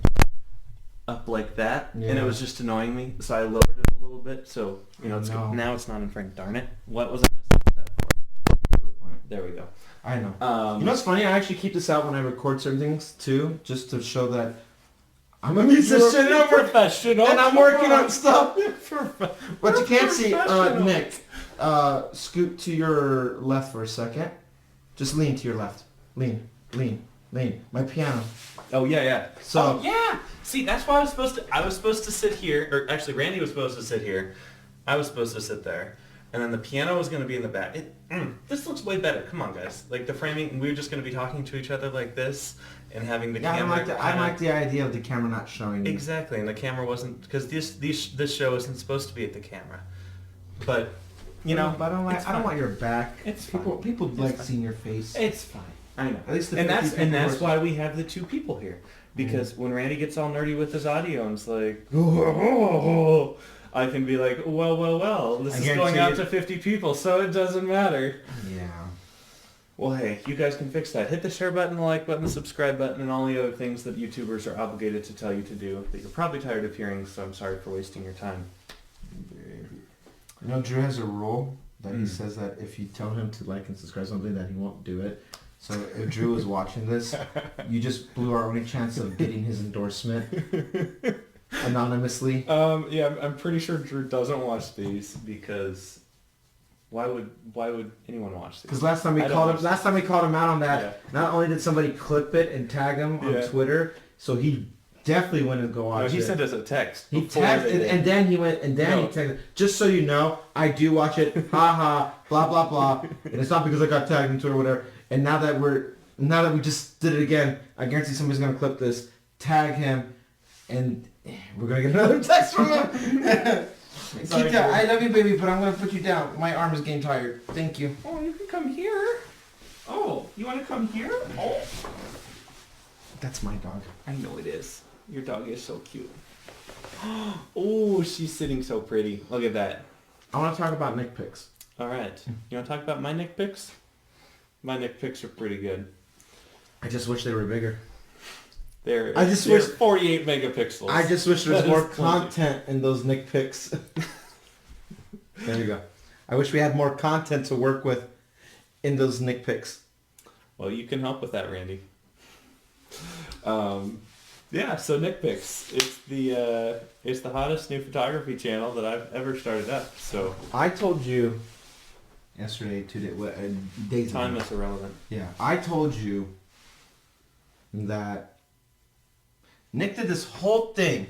[SPEAKER 3] up like that, and it was just annoying me, so I lowered it a little bit, so, now it's not in frame. Darn it. What was I messing with that for? There we go.
[SPEAKER 4] I know. You know what's funny? I actually keep this out when I record certain things, too, just to show that I'm a musician.
[SPEAKER 3] You're professional.
[SPEAKER 4] And I'm working on stuff. But you can't see, Nick, scoot to your left for a second. Just lean to your left. Lean. My piano.
[SPEAKER 3] Oh, yeah.
[SPEAKER 4] So
[SPEAKER 3] See, that's why I was supposed to sit here, or actually Randy was supposed to sit here. I was supposed to sit there. And then the piano was going to be in the back. This looks way better. Come on, guys. Like the framing, we were just going to be talking to each other like this and having the camera.
[SPEAKER 4] I like the idea of the camera not showing you.
[SPEAKER 3] Exactly, and the camera wasn't, because this show isn't supposed to be at the camera. But,
[SPEAKER 4] But I don't want your back.
[SPEAKER 3] It's
[SPEAKER 4] people like seeing your face.
[SPEAKER 3] It's fine. I know.
[SPEAKER 4] At least
[SPEAKER 3] that's why we have the 2 people here. Because when Randy gets all nerdy with his audio and it's like, oh, I can be like, well, this is going out to 50 people, so it doesn't matter.
[SPEAKER 4] Yeah.
[SPEAKER 3] Well, hey, you guys can fix that. Hit the share button, the like button, the subscribe button, and all the other things that YouTubers are obligated to tell you to do that you're probably tired of hearing, so I'm sorry for wasting your time.
[SPEAKER 4] Drew has a rule that he says that if you tell him to like and subscribe something, that he won't do it. So if Drew is watching this, you just blew our only chance of getting his endorsement anonymously.
[SPEAKER 3] I'm pretty sure Drew doesn't watch these, because why would anyone watch these?
[SPEAKER 4] Because last time we called him out on that, not only did somebody clip it and tag him on Twitter, so he definitely went and go watch it.
[SPEAKER 3] He sent us a text.
[SPEAKER 4] He tagged it, and then he went, and then he tagged it. Just so you know, I do watch it. Ha ha, blah blah blah. And it's not because I got tagged on Twitter or whatever. And now that we just did it again, I guarantee somebody's gonna clip this, tag him, and we're gonna get another text from him.
[SPEAKER 1] Sorry,
[SPEAKER 4] Kita, I love you, baby, but I'm gonna put you down. My arm is getting tired. Thank you.
[SPEAKER 3] Oh, you can come here. Oh, you want to come here? Oh.
[SPEAKER 4] That's my dog.
[SPEAKER 3] I know it is. Your dog is so cute. Oh, she's sitting so pretty. Look at that.
[SPEAKER 4] I want to talk about Nic pics.
[SPEAKER 3] All right. You want to talk about my Nic pics? My Nic pics are pretty good.
[SPEAKER 4] I just wish they were bigger.
[SPEAKER 3] They're 48 megapixels.
[SPEAKER 4] I just wish there was
[SPEAKER 3] That
[SPEAKER 4] more
[SPEAKER 3] is plenty.
[SPEAKER 4] content in those Nic pics. There you go. I wish we had more content to work with in those Nic pics.
[SPEAKER 3] Well, you can help with that, Randy. Yeah, so Nic pics. It's the hottest new photography channel that I've ever started up. So
[SPEAKER 4] I told you yesterday, days ago.
[SPEAKER 3] time is irrelevant.
[SPEAKER 4] Yeah, I told you that Nic did this whole thing,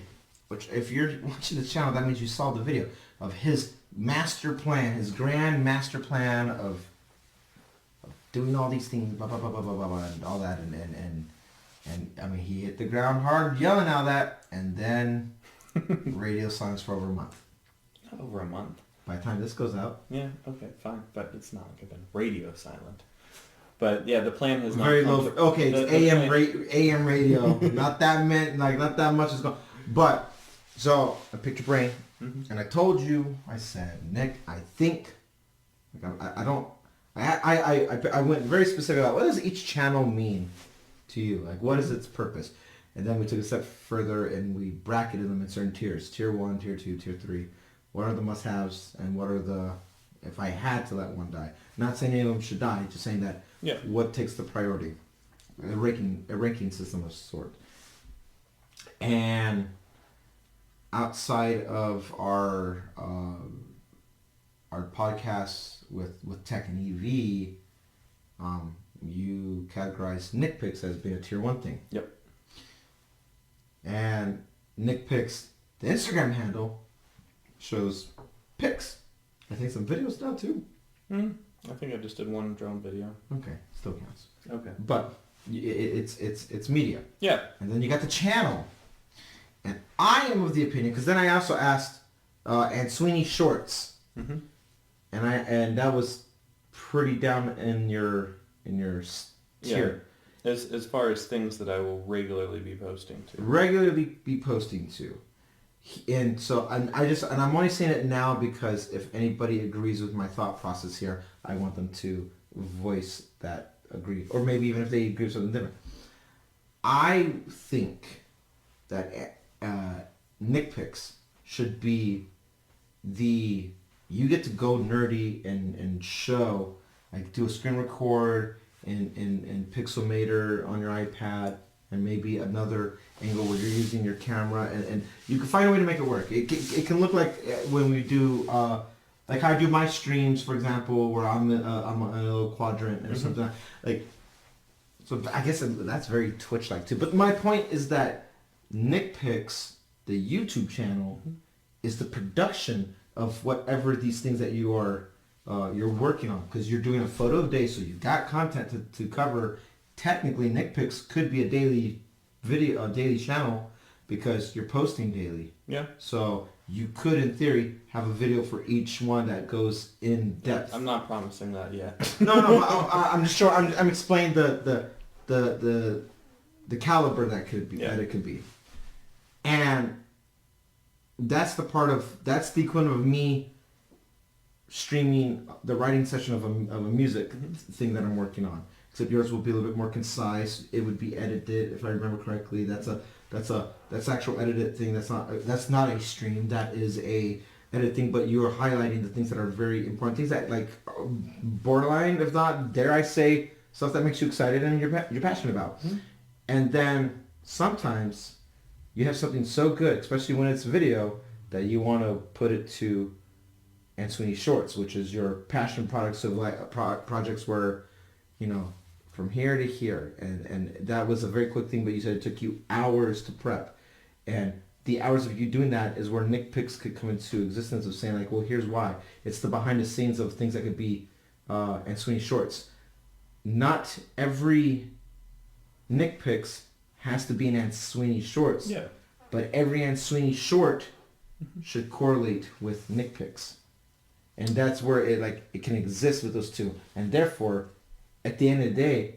[SPEAKER 4] which if you're watching the channel, that means you saw the video of his master plan, his grand master plan of doing all these things, blah blah blah blah blah blah, blah and all that, and I mean he hit the ground hard, yelling all that, and then radio silence for over a month.
[SPEAKER 3] Not over a month.
[SPEAKER 4] By the time this goes out,
[SPEAKER 3] Yeah, okay, fine. But it's not like I've been radio silent. But yeah, the plan has not
[SPEAKER 4] very
[SPEAKER 3] come
[SPEAKER 4] low.
[SPEAKER 3] to-
[SPEAKER 4] Okay,
[SPEAKER 3] the
[SPEAKER 4] it's
[SPEAKER 3] plan-
[SPEAKER 4] AM radio. Not that not that much is going. But so I picked your brain,
[SPEAKER 3] Mhm.
[SPEAKER 4] and I told you. I said, Nic, I think. Like I don't. I went very specific about what does each channel mean to you. Like what is its purpose, and then we took a step further and we bracketed them in certain tiers: tier 1, tier 2, tier 3. What are the must-haves, and what are the if I had to let one die? Not saying any of them should die, just saying that.
[SPEAKER 3] Yeah.
[SPEAKER 4] What takes the priority? A ranking system of sort. And outside of our podcasts with tech and EV, you categorize Nic pics as being a tier 1 thing.
[SPEAKER 3] Yep.
[SPEAKER 4] And Nic pics, the Instagram handle, shows pics. I think some videos now too.
[SPEAKER 3] I think I just did one drone video.
[SPEAKER 4] Okay, still counts.
[SPEAKER 3] Okay.
[SPEAKER 4] But it's media.
[SPEAKER 3] Yeah.
[SPEAKER 4] And then you got the channel. And I am of the opinion, because then I also asked and Sweeney Shorts,
[SPEAKER 3] Mm-hmm.
[SPEAKER 4] and that was pretty down in your tier.
[SPEAKER 3] As far as things that I will regularly be posting to.
[SPEAKER 4] Regularly be posting to. And so I'm only saying it now because if anybody agrees with my thought process here, I want them to voice that agree, or maybe even if they agree with something different. I think that Nic pics should be you get to go nerdy and show, like do a screen record in Pixelmator on your iPad, and maybe another angle where you're using your camera, and you can find a way to make it work. It can look like when we do, like how I do my streams, for example, where I'm in a little quadrant or something. Like, so I guess that's very Twitch-like too. But my point is that Nic pics, the YouTube channel, is the production of whatever these things that you are you're working on, because you're doing a photo a day, so you've got content to cover. Technically, Nic pics could be a daily video, a daily channel, because you're posting daily.
[SPEAKER 3] Yeah.
[SPEAKER 4] So you could, in theory, have a video for each one that goes in depth.
[SPEAKER 3] I'm not promising that yet.
[SPEAKER 4] No, I'm just sure. I'm explaining the caliber that could be, that it could be, and that's the equivalent of me streaming the writing session of a music thing that I'm working on. Except yours will be a little bit more concise. It would be edited, if I remember correctly. That's actual edited thing. That's not a stream. That is a edit thing. But you are highlighting the things that are very important. Things that, like, borderline, if not, dare I say, stuff that makes you excited and you're passionate about. Mm-hmm. And then sometimes you have something so good, especially when it's video, that you want to put it to and Sweeney Shorts, which is your passion products of like projects where, from here to here, and that was a very quick thing, but you said it took you hours to prep, and the hours of you doing that is where Nic pics could come into existence, of saying like, well, here's why. It's the behind the scenes of things that could be and Sweeney Shorts. Not every Nic pics has to be an Aunt Sweeney Shorts.
[SPEAKER 3] Yeah.
[SPEAKER 4] But every Aunt Sweeney short should correlate with Nic Picks. And that's where it can exist with those two. And therefore, at the end of the day,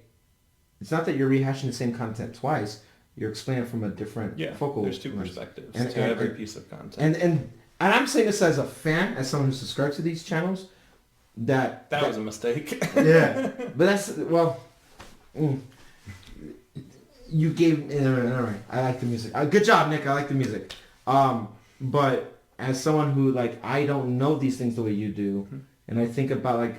[SPEAKER 4] it's not that you're rehashing the same content twice. You're explaining it from a different focal.
[SPEAKER 3] There's two perspectives to every piece of content.
[SPEAKER 4] And I'm saying this as a fan, as someone who subscribes to these channels, that
[SPEAKER 3] was a mistake.
[SPEAKER 4] Yeah, but that's you gave. All right, I like the music. Good job, Nic. I like the music. But as someone who I don't know these things the way you do, and I think about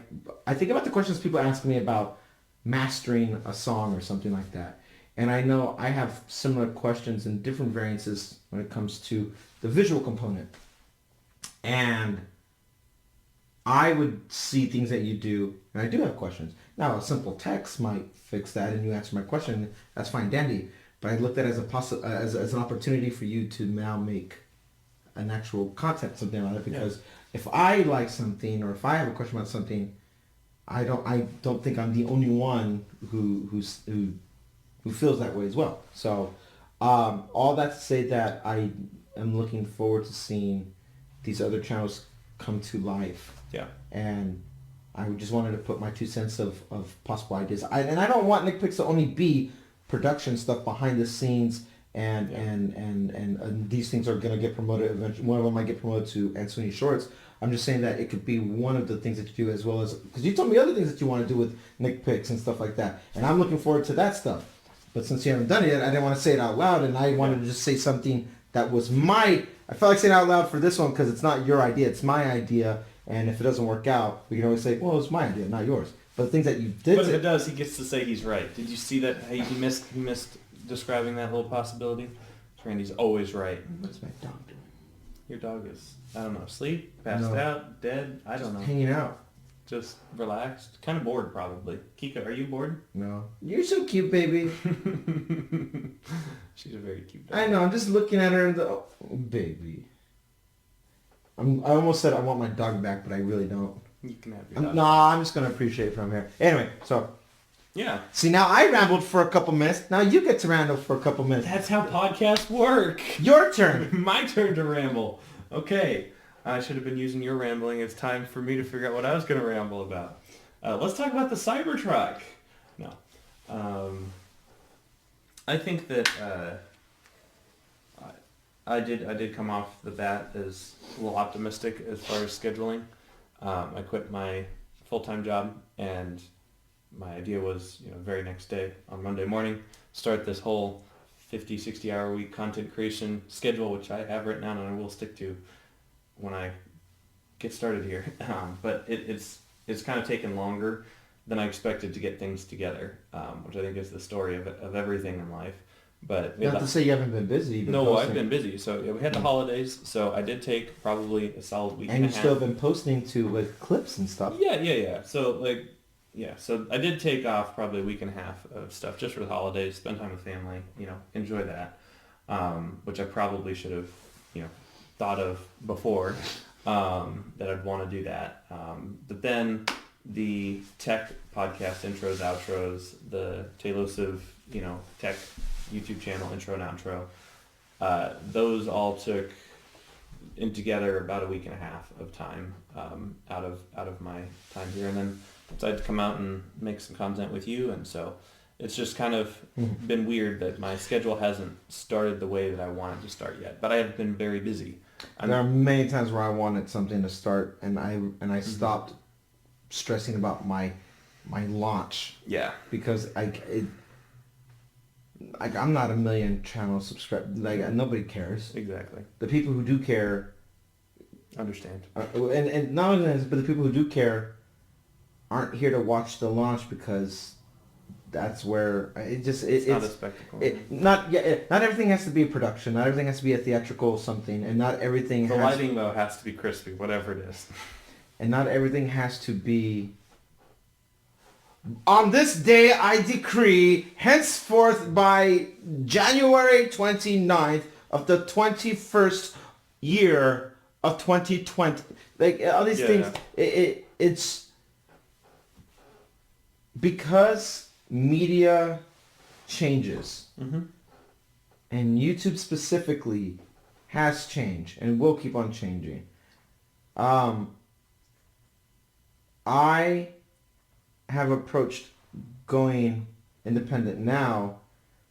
[SPEAKER 4] the questions people ask me about mastering a song or something like that. And I know I have similar questions and different variances when it comes to the visual component. And I would see things that you do, and I do have questions. Now, a simple text might fix that, and you answer my question. That's fine, dandy. But I looked at it as an opportunity for you to now make an actual content, something like that. Because if I like something, or if I have a question about something, I don't think I'm the only one who feels that way as well. So, all that to say that I am looking forward to seeing these other channels come to life.
[SPEAKER 3] Yeah.
[SPEAKER 4] And I just wanted to put my 2 cents of possible ideas. And I don't want Nic Picks to only be production stuff behind the scenes and these things are going to get promoted eventually. One of them might get promoted to Answini Shorts. I'm just saying that it could be one of the things that you do, as well as, because you told me other things that you want to do with Nic Picks and stuff like that. And I'm looking forward to that stuff. But since you haven't done it yet, I didn't want to say it out loud, and I wanted to just say something that was I felt like saying it out loud for this one because it's not your idea, it's my idea. And if it doesn't work out, we can always say, well, it's my idea, not yours. But the things that you did...
[SPEAKER 3] But if it does, he gets to say he's right. Did you see that? He missed describing that little possibility? Randy's always right.
[SPEAKER 4] What's my dog doing?
[SPEAKER 3] Your dog is, I don't know, asleep, passed out, dead, I don't know.
[SPEAKER 4] Hanging out.
[SPEAKER 3] Just relaxed. Kind of bored, probably. Kika, are you bored?
[SPEAKER 4] No. You're so cute, baby.
[SPEAKER 3] She's a very cute dog.
[SPEAKER 4] I know, I'm just looking at her and baby. I almost said I want my dog back, but I really don't.
[SPEAKER 3] You can have your dog.
[SPEAKER 4] No, I'm just going to appreciate it from here. Anyway, so...
[SPEAKER 3] Yeah.
[SPEAKER 4] See, now I rambled for a couple minutes. Now you get to ramble for a couple minutes.
[SPEAKER 3] That's how podcasts work.
[SPEAKER 4] Your turn.
[SPEAKER 3] My turn to ramble. Okay. I should have been using your rambling as time for me to figure out what I was going to ramble about. Let's talk about the Cybertruck. No. I think that I did come off the bat as a little optimistic as far as scheduling. I quit my full-time job, and my idea was, very next day on Monday morning, start this whole 50, 60 hour week content creation schedule, which I have written down and I will stick to when I get started here. But it's kind of taken longer than I expected to get things together, which I think is the story of everything in life. But
[SPEAKER 4] Not to say you haven't been busy.
[SPEAKER 3] No, I've been busy. So we had the holidays, so I did take probably a solid week and a half.
[SPEAKER 4] And you still have been posting to clips and stuff.
[SPEAKER 3] Yeah. So I did take off probably a week and a half of stuff just for the holidays, spend time with family, enjoy that, which I probably should have, thought of before, that I'd want to do that. But then the tech podcast intros, outros, the Tailosive, tech YouTube channel intro and outro, those all took in together about a week and a half of time out of my time here, and then decided to come out and make some content with you. And so it's just kind of been weird that my schedule hasn't started the way that I wanted to start yet, but I have been very busy.
[SPEAKER 4] There are many times where I wanted something to start, and I stopped stressing about my launch.
[SPEAKER 3] Yeah.
[SPEAKER 4] Because I'm not a million channel subscribed. Nobody cares.
[SPEAKER 3] Exactly.
[SPEAKER 4] The people who do care
[SPEAKER 3] understand.
[SPEAKER 4] And not only that, but the people who do care aren't here to watch the launch, because that's where it's
[SPEAKER 3] not a spectacle.
[SPEAKER 4] Not everything has to be a production. Not everything has to be a theatrical something, and not everything.
[SPEAKER 3] The lighting though has to be crispy, whatever it is.
[SPEAKER 4] And not everything has to be. On this day I decree, henceforth by January 29th of the 21st year of 2020. All these things, yeah. It's because media changes, and YouTube specifically has changed and will keep on changing. I have approached going independent now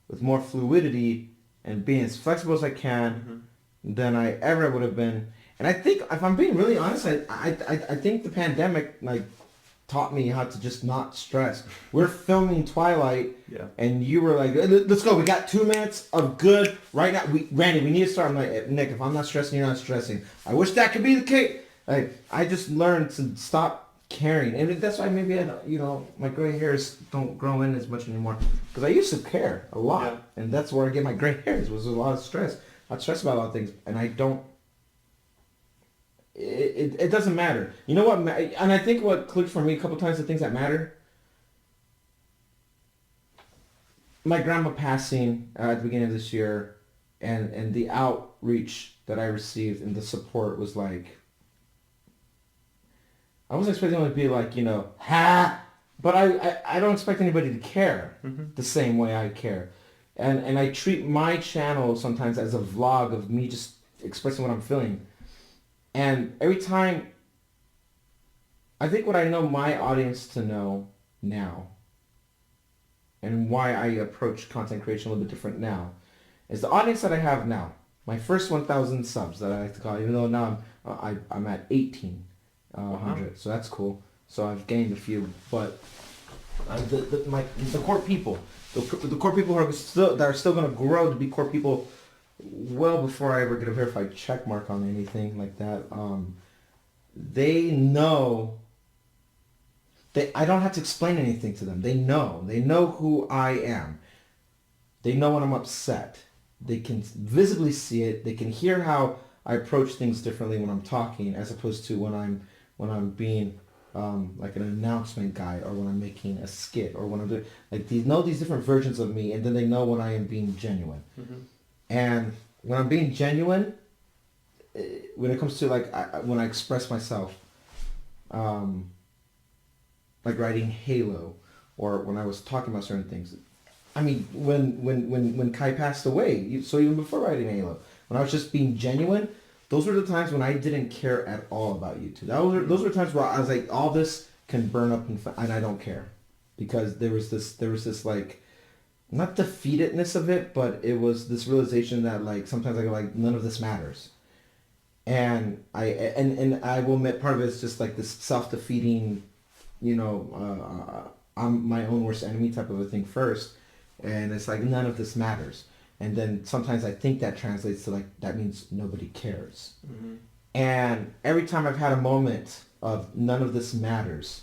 [SPEAKER 4] with more fluidity and being as flexible as I can than I ever would have been. And I think, if I'm being really honest, I think the pandemic like taught me how to just not stress. We're filming Twilight, and you were like, "Let's go. We got 2 minutes of good right now. Randy, we need to start." I'm like, "Nick, if I'm not stressing, you're not stressing." I wish that could be the case. Like, I just learned to stop caring, and that's why maybe my gray hairs don't grow in as much anymore, because I used to care a lot, and that's where I get my gray hairs, was a lot of stress. I'd stress about a lot of things, and I don't. It doesn't matter. You know what? And I think what clicked for me a couple times, the things that matter. My grandma passing at the beginning of this year, and the outreach that I received and the support was like, I wasn't expecting it to be like, but I don't expect anybody to care the same way I care. And I treat my channel sometimes as a vlog of me just expressing what I'm feeling. And every time, I think what I know my audience to know now, and why I approach content creation a little bit different now, is the audience that I have now. My first 1,000 subs that I like to call, even though now I'm at 1,800, so that's cool. So I've gained a few, but the core people, the core people who are still going to grow to be core people well before I ever get a verified check mark on anything like that. They know that I don't have to explain anything to them. They know who I am. They know when I'm upset. They can visibly see it. They can hear how I approach things differently when I'm talking, as opposed to when I'm being like an announcement guy, or when I'm making a skit, or when I'm doing, like, they know these different versions of me, and then they know when I am being genuine. And when I'm being genuine, when it comes to like when I express myself, like writing Halo, or when I was talking about certain things. I mean, when Kai passed away, so even before writing Halo, when I was just being genuine, those were the times when I didn't care at all about YouTube. Those were times where I was like, all this can burn up and I don't care, because there was this like, not defeatedness of it, but it was this realization that like sometimes I go like, none of this matters, and I will admit part of it is just like this self-defeating, I'm my own worst enemy type of a thing first, and it's like none of this matters, and then sometimes I think that translates to like, that means nobody cares, and every time I've had a moment of none of this matters,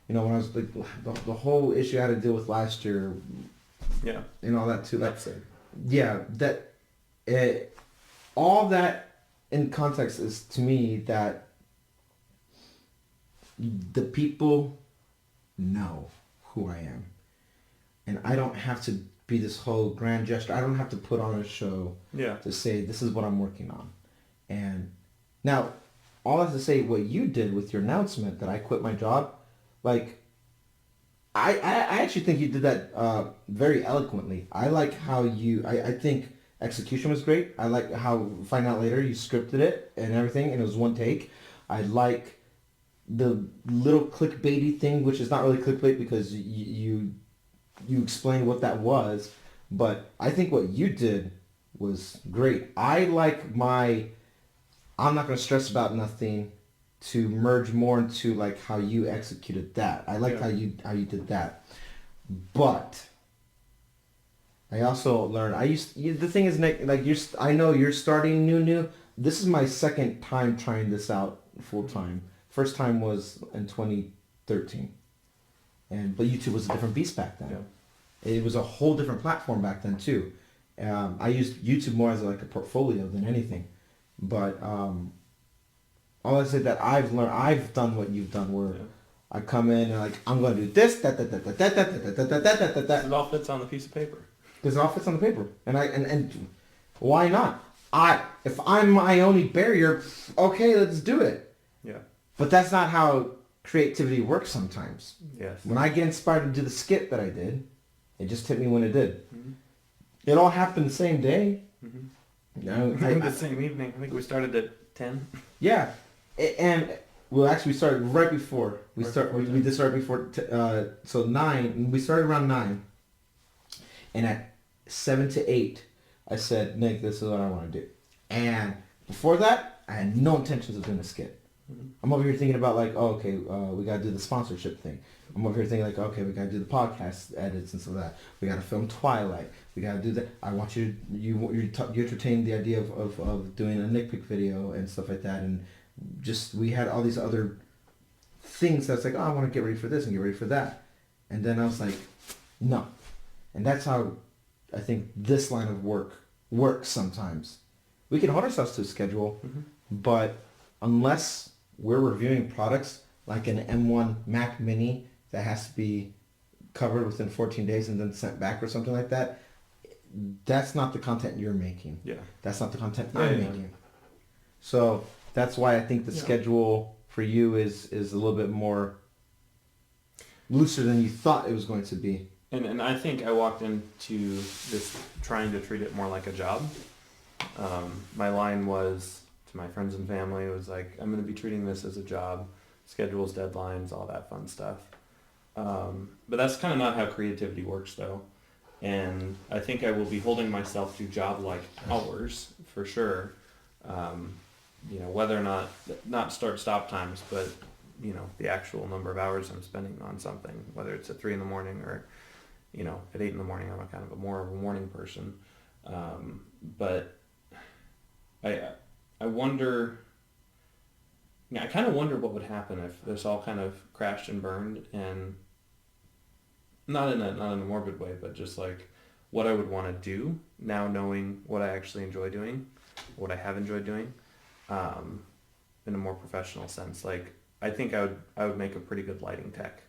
[SPEAKER 4] when I was like, the whole issue I had to deal with last year. Yeah, and all that too. That's it. Yeah, all that in context is to me that the people know who I am, and I don't have to be this whole grand gesture. I don't have to put on a show to say this is what I'm working on. And now, all I have to say, what you did with your announcement that I quit my job, like, I actually think you did that very eloquently. I like how I think execution was great. I like how, find out later, you scripted it and everything, and it was one take. I like the little clickbaity thing, which is not really clickbait because you explained what that was, but I think what you did was great. I like I'm not going to stress about nothing, to merge more into like how you executed that. I like how you did that. But I also learned, the thing is, Nick, like, I know you're starting new. This is my second time trying this out full time. First time was in 2013. But YouTube was a different beast back then. Yeah. It was a whole different platform back then too. I used YouTube more as like a portfolio than anything. But all I said that I've done what you've done, where I come in and like, I'm going to do this, that.
[SPEAKER 3] It all fits on the piece of paper.
[SPEAKER 4] Because it all fits on the paper, and why not? If I'm my only barrier, okay, let's do it. Yeah. But that's not how creativity works sometimes. Yes. When I get inspired to do the skit that I did, it just hit me when it did. Mm-hmm. It all happened the same day. Mm-hmm. No,
[SPEAKER 3] The same evening. I think we started at 10.
[SPEAKER 4] Yeah, and well, actually, we started right before. We did start before. So 9. We started around 9, and at 7 to 8, I said, Nick, this is what I want to do. And before that, I had no intentions of doing a skit.
[SPEAKER 3] Mm-hmm.
[SPEAKER 4] I'm over here thinking about like, oh, okay, we gotta do the sponsorship thing. I'm over here thinking like, okay, we gotta do the podcast edits and stuff like that. We gotta film Twilight. We gotta do that. I want you to you entertain the idea of doing a Nic pick video and stuff like that. And just we had all these other things that's like, oh, I want to get ready for this and get ready for that. And then I was like, no. And that's how I think this line of work works sometimes. We can hold ourselves to a schedule, but unless we're reviewing products like an M1 Mac Mini that has to be covered within 14 days and then sent back or something like that, that's not the content you're making.
[SPEAKER 3] Yeah.
[SPEAKER 4] That's not the content I'm making. So that's why I think the schedule for you is a little bit more looser than you thought it was going to be.
[SPEAKER 3] And I think I walked into this trying to treat it more like a job. My line was to my friends and family, it was like, I'm going to be treating this as a job, schedules, deadlines, all that fun stuff. But that's kind of not how creativity works, though. And I think I will be holding myself to job-like hours for sure. Whether or not start-stop times, but the actual number of hours I'm spending on something, whether it's at 3 a.m. or at 8 a.m. I'm a kind of more of a morning person. But I wonder. I kind of wonder what would happen if this all kind of crashed and burned, and not in a morbid way, but just like what I would want to do now, knowing what I actually enjoy doing, what I have enjoyed doing, in a more professional sense. Like I think I would make a pretty good lighting tech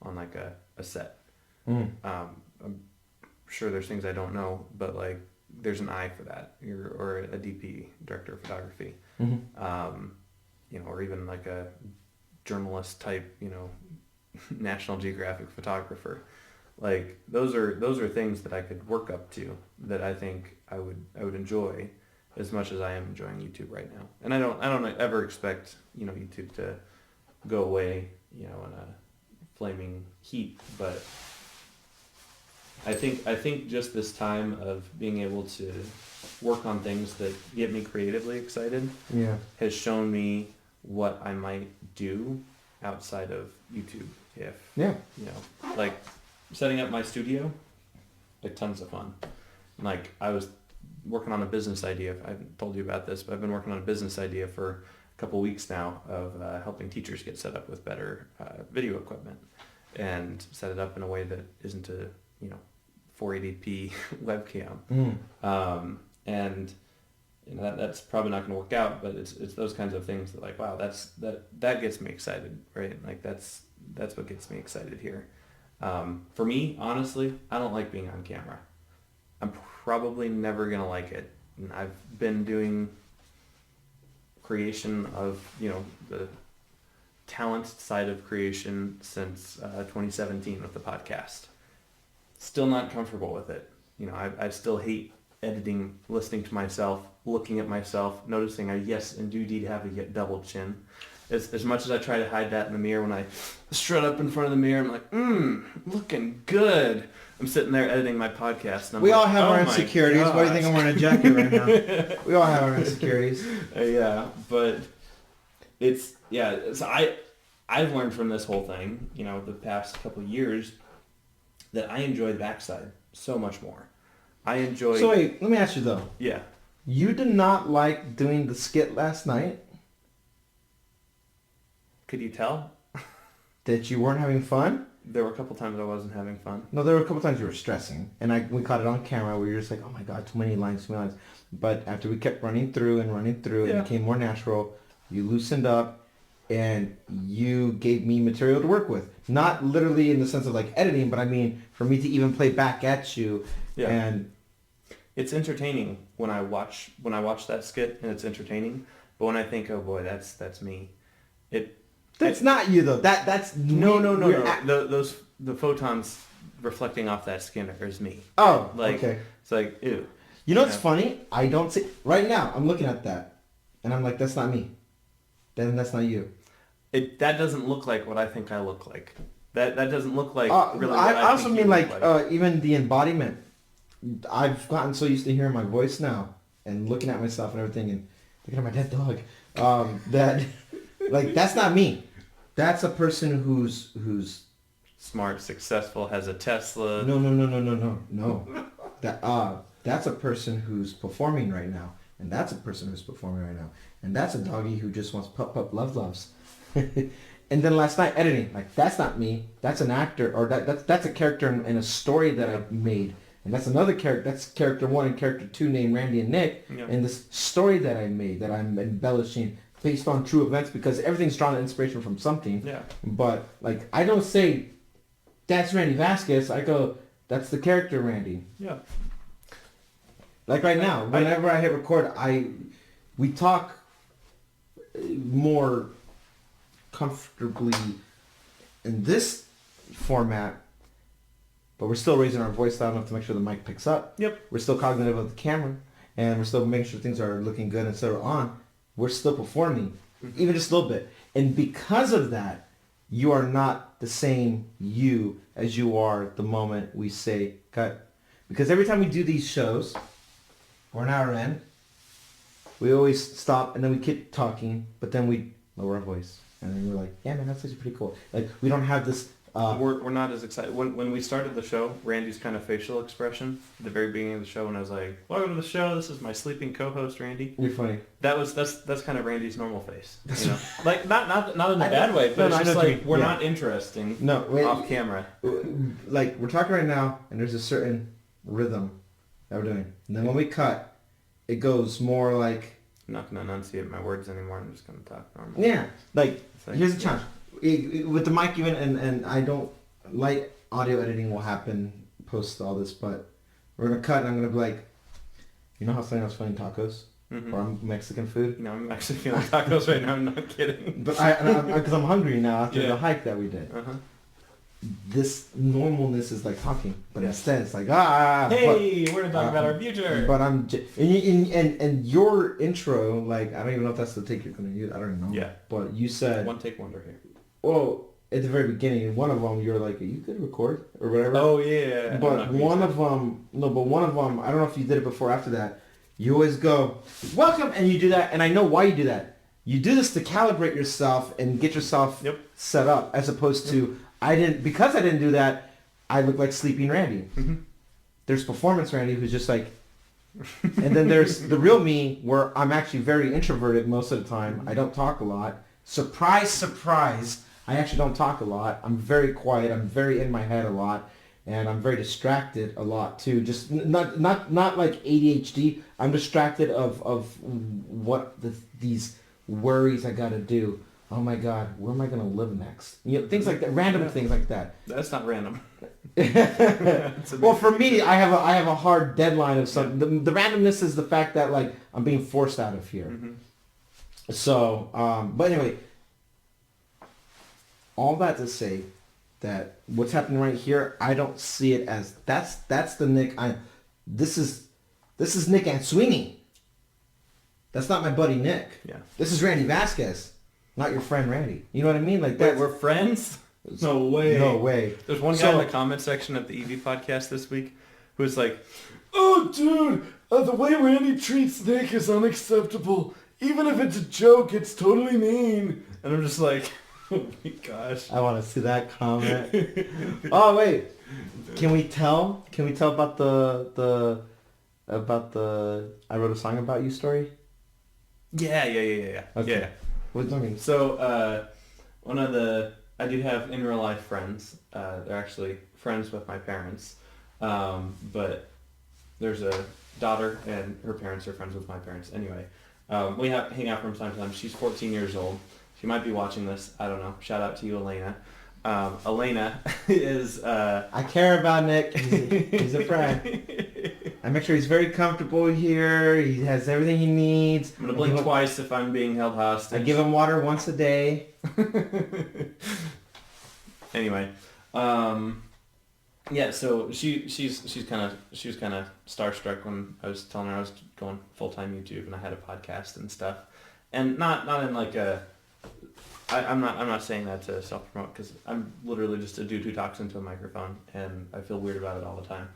[SPEAKER 3] on like a set. I'm sure there's things I don't know, but like there's an eye for that, or a DP, director of photography. Or even like a journalist type, National Geographic photographer. Like those are things that I could work up to, that I think I would enjoy as much as I am enjoying YouTube right now. And I don't ever expect, YouTube to go away, in a flaming heat, but I think just this time of being able to work on things that get me creatively excited has shown me what I might do outside of YouTube. Like setting up my studio, like tons of fun. Like I was working on a business idea. I haven't told you about this, but I've been working on a business idea for a couple weeks now of helping teachers get set up with better video equipment and set it up in a way that isn't a 480p webcam. And that's probably not going to work out, but it's those kinds of things that like, wow, that gets me excited, right? Like that's what gets me excited here. For me, honestly, I don't like being on camera. I'm probably never going to like it. And I've been doing creation of, the talent side of creation since 2017 with the podcast. Still not comfortable with it. I still hate editing, listening to myself, looking at myself, noticing I yes and do indeed have a double chin. As much as I try to hide that in the mirror, when I strut up in front of the mirror, I'm like, looking good. I'm sitting there editing my podcast. And
[SPEAKER 4] we all have our insecurities. Why do you think I'm wearing a jacket right now? We all have our insecurities.
[SPEAKER 3] But so I've learned from this whole thing, the past couple of years, that I enjoy the backside so much more. So wait, let me ask you though. Yeah.
[SPEAKER 4] You did not like doing the skit last night?
[SPEAKER 3] Could you tell?
[SPEAKER 4] That you weren't having fun?
[SPEAKER 3] There were a couple times I wasn't having fun.
[SPEAKER 4] No, there were a couple times you were stressing. And we caught it on camera where you're just like, oh my God, too many lines. But after we kept running through, it became more natural. You loosened up and you gave me material to work with. Not literally in the sense of like editing, but I mean for me to even play back at you.
[SPEAKER 3] Yeah.
[SPEAKER 4] And
[SPEAKER 3] it's entertaining when I watch that skit, and it's entertaining. But when I think, oh boy, that's me.
[SPEAKER 4] That's not you though. That's
[SPEAKER 3] no. The photons reflecting off that skin is me.
[SPEAKER 4] Oh,
[SPEAKER 3] like,
[SPEAKER 4] okay.
[SPEAKER 3] It's like ew.
[SPEAKER 4] You know what's funny? I don't see... Right now, I'm looking at that. And I'm like, that's not me. Then that's not you.
[SPEAKER 3] That doesn't look like what I think I look like. That doesn't look like really what
[SPEAKER 4] I also
[SPEAKER 3] think
[SPEAKER 4] mean
[SPEAKER 3] you
[SPEAKER 4] like
[SPEAKER 3] look
[SPEAKER 4] even the embodiment. I've gotten so used to hearing my voice now and looking at myself and everything and looking at my dead dog that like that's not me. That's a person who's
[SPEAKER 3] smart, successful, has a Tesla.
[SPEAKER 4] No. That's a person who's performing right now, and that's a person who's performing right now, and that's a doggy who just wants pup loves. And then last night editing, like that's not me. That's an actor, or that's a character in a story that I made, and that's another character. That's character 1 and character 2 named Randy and Nic, in this story that I made that I'm embellishing based on true events because everything's drawn inspiration from something.
[SPEAKER 3] Yeah.
[SPEAKER 4] But like I don't say that's Randy Vasquez. I go that's the character Randy.
[SPEAKER 3] Yeah.
[SPEAKER 4] Like right now, whenever I hit record, we talk more comfortably in this format, but we're still raising our voice loud enough to make sure the mic picks up.
[SPEAKER 3] Yep.
[SPEAKER 4] We're still cognitive of the camera, and we're still making sure things are looking good and so we're on. We're still performing, even just a little bit. And because of that, you are not the same you as you are the moment we say cut. Because every time we do these shows, we're an hour in, we always stop and then we keep talking, but then we lower our voice. And then we're like, yeah, man, that's actually pretty cool. Like, we don't have this...
[SPEAKER 3] We're not as excited. When we started the show, Randy's kind of facial expression at the very beginning of the show, when I was like, welcome to the show, this is my sleeping co-host, Randy.
[SPEAKER 4] You're funny.
[SPEAKER 3] That's kind of Randy's normal face. You know? Like, not in a bad way, but it's just like, we're not interesting off camera.
[SPEAKER 4] Like, we're talking right now, and there's a certain rhythm that we're doing. And then when we cut, it goes more like...
[SPEAKER 3] I'm not going to enunciate my words anymore. I'm just going to talk normal.
[SPEAKER 4] Yeah. Like, here's the challenge. With the mic even, and I don't... Light audio editing will happen post all this, but we're going to cut, and I'm going to be like, you know how something I was feeling tacos?
[SPEAKER 3] Mm-hmm.
[SPEAKER 4] Or Mexican food?
[SPEAKER 3] No, I'm actually feeling tacos right now. I'm not kidding.
[SPEAKER 4] But because I'm hungry now after the hike that we did.
[SPEAKER 3] Uh-huh.
[SPEAKER 4] This normalness is like talking, but instead it's like
[SPEAKER 3] hey, we're gonna talk about our future.
[SPEAKER 4] But and your intro, like I don't even know if that's the take you're gonna use. I don't know.
[SPEAKER 3] Yeah.
[SPEAKER 4] But you said
[SPEAKER 3] one take wonder here.
[SPEAKER 4] Well, at the very beginning, one of them you're like, are you gonna record or whatever?
[SPEAKER 3] Oh yeah.
[SPEAKER 4] But one of them, I don't know if you did it before or after that. You always go, welcome, and you do that, and I know why you do that. You do this to calibrate yourself and get yourself set up, as opposed to because I didn't do that, I look like Sleeping Randy.
[SPEAKER 3] Mm-hmm.
[SPEAKER 4] There's Performance Randy who's just like, and then there's the real me where I'm actually very introverted most of the time. I don't talk a lot. Surprise, surprise. I actually don't talk a lot. I'm very quiet. I'm very in my head a lot. And I'm very distracted a lot too. Just not like ADHD. I'm distracted of what these worries I gotta do. Oh my God, where am I gonna live next? You know, things like that, random things like that.
[SPEAKER 3] That's not random.
[SPEAKER 4] Well, for me, I have a hard deadline of something. The randomness is the fact that like I'm being forced out of here.
[SPEAKER 3] Mm-hmm.
[SPEAKER 4] So, but anyway, all that to say that what's happening right here, I don't see it as that's the Nic. This is Nic and Sweeney. That's not my buddy Nic.
[SPEAKER 3] Yeah.
[SPEAKER 4] This is Randy Vasquez, not your friend Randy. You know what I mean? Like that.
[SPEAKER 3] Wait, we're friends? No way.
[SPEAKER 4] No way.
[SPEAKER 3] There's one guy in the comment section at the EV podcast this week who was like, "Oh, dude, the way Randy treats Nic is unacceptable. Even if it's a joke, it's totally mean." And I'm just like, oh my gosh.
[SPEAKER 4] I want to see that comment. Oh wait, can we tell about the I wrote a song about you story?
[SPEAKER 3] Yeah.
[SPEAKER 4] Okay.
[SPEAKER 3] Yeah.
[SPEAKER 4] What do you mean?
[SPEAKER 3] So, I do have in real life friends. They're actually friends with my parents. But there's a daughter and her parents are friends with my parents. Anyway, we hang out from time to time. She's 14 years old. She might be watching this. I don't know. Shout out to you, Elena. Elena is...
[SPEAKER 4] I care about Nic. He's a friend. I make sure he's very comfortable here. He has everything he needs.
[SPEAKER 3] I'm going to blink twice if I'm being held hostage.
[SPEAKER 4] I give him water once a day.
[SPEAKER 3] Anyway. Yeah, so she was kind of starstruck when I was telling her I was going full-time YouTube and I had a podcast and stuff, and not in like a. I'm not saying that to self-promote because I'm literally just a dude who talks into a microphone and I feel weird about it all the time.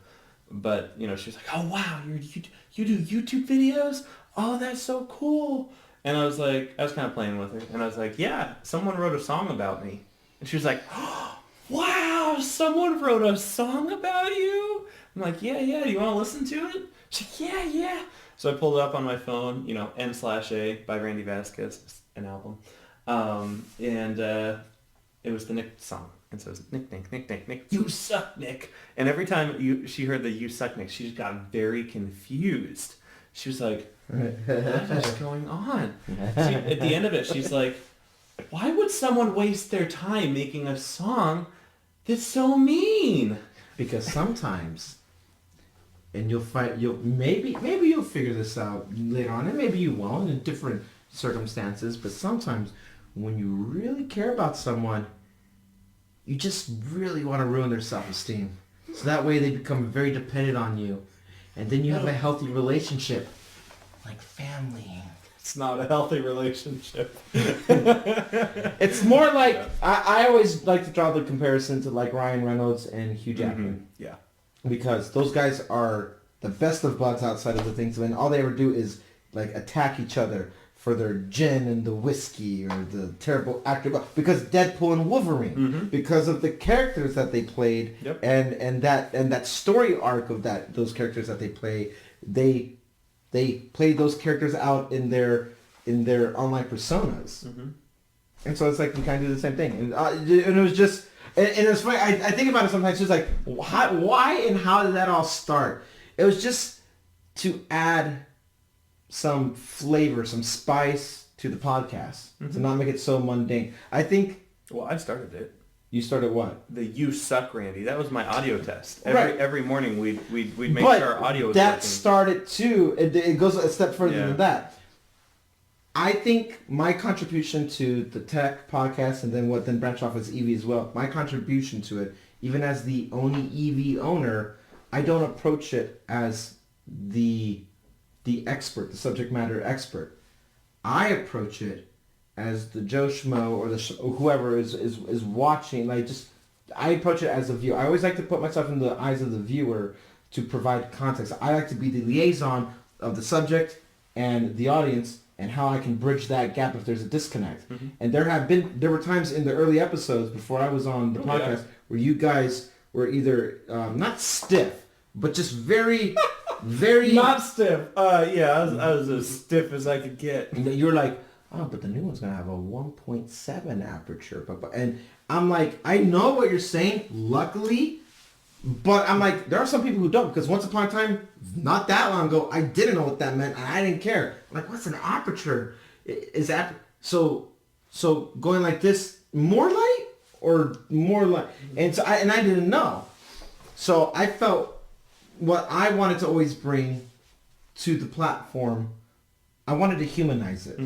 [SPEAKER 3] But she was like, "Oh wow, you do YouTube videos? Oh, that's so cool!" And I was kind of playing with her, and I was like, "Yeah, someone wrote a song about me," and she was like, "Oh, wow, someone wrote a song about you?" I'm like, "Yeah, do you want to listen to it?" She's like, "Yeah." So I pulled it up on my phone, N/A by Randy Vasquez, an album. And it was the Nic song. And so it was Nic, you suck, Nic. And every time she heard the you suck, Nic, she just got very confused. She was like, what is going on? At the end of it, she's like, why would someone waste their time making a song that's so mean?
[SPEAKER 4] Because sometimes, and maybe you'll figure this out later on, and maybe you won't in different circumstances, but sometimes when you really care about someone, you just really want to ruin their self-esteem. So that way they become very dependent on you. And then you have a healthy relationship. Like family.
[SPEAKER 3] It's not a healthy relationship.
[SPEAKER 4] It's more like, I always like to draw the comparison to like Ryan Reynolds and Hugh Jackman.
[SPEAKER 3] Mm-hmm. Yeah.
[SPEAKER 4] Because those guys are the best of buds outside of the things. And all they ever do is like attack each other for their gin and the whiskey or the terrible actor, because Deadpool and Wolverine, because of the characters that they played,
[SPEAKER 3] yep.
[SPEAKER 4] and that story arc of those characters that they play, they played those characters out in their online personas, and so it's like you kind of do the same thing, and it was just, and it's funny. I think about it sometimes, just like why and how did that all start? It was just to add some flavor, some spice to the podcast, to not make it so mundane. I think...
[SPEAKER 3] Well, I started it.
[SPEAKER 4] You started what?
[SPEAKER 3] The You Suck, Randy. That was my audio test.
[SPEAKER 4] Right.
[SPEAKER 3] Every morning we'd make sure our audio was
[SPEAKER 4] that
[SPEAKER 3] working.
[SPEAKER 4] started too. It goes a step further than that. I think my contribution to the tech podcast, and then what then branched off as EV as well, my contribution to it, even as the only EV owner, I don't approach it as the expert, the subject matter expert. I approach it as the Joe Schmo or whoever is watching. I approach it as a viewer. I always like to put myself in the eyes of the viewer to provide context. I like to be the liaison of the subject and the audience, and how I can bridge that gap if there's a disconnect. And there were times in the early episodes before I was on the podcast where you guys were either not stiff, but just very very
[SPEAKER 3] not stiff. I was as stiff as I could get.
[SPEAKER 4] You're like, oh, but the new one's gonna have a 1.7 aperture, and I'm like, I know what you're saying, luckily, but I'm like, there are some people who don't, because once upon a time, not that long ago, I didn't know what that meant, and I didn't care. I'm like, what's an aperture? Is that so going like this, more light or more light? And I didn't know, so I felt. What I wanted to always bring to the platform, I wanted to humanize it.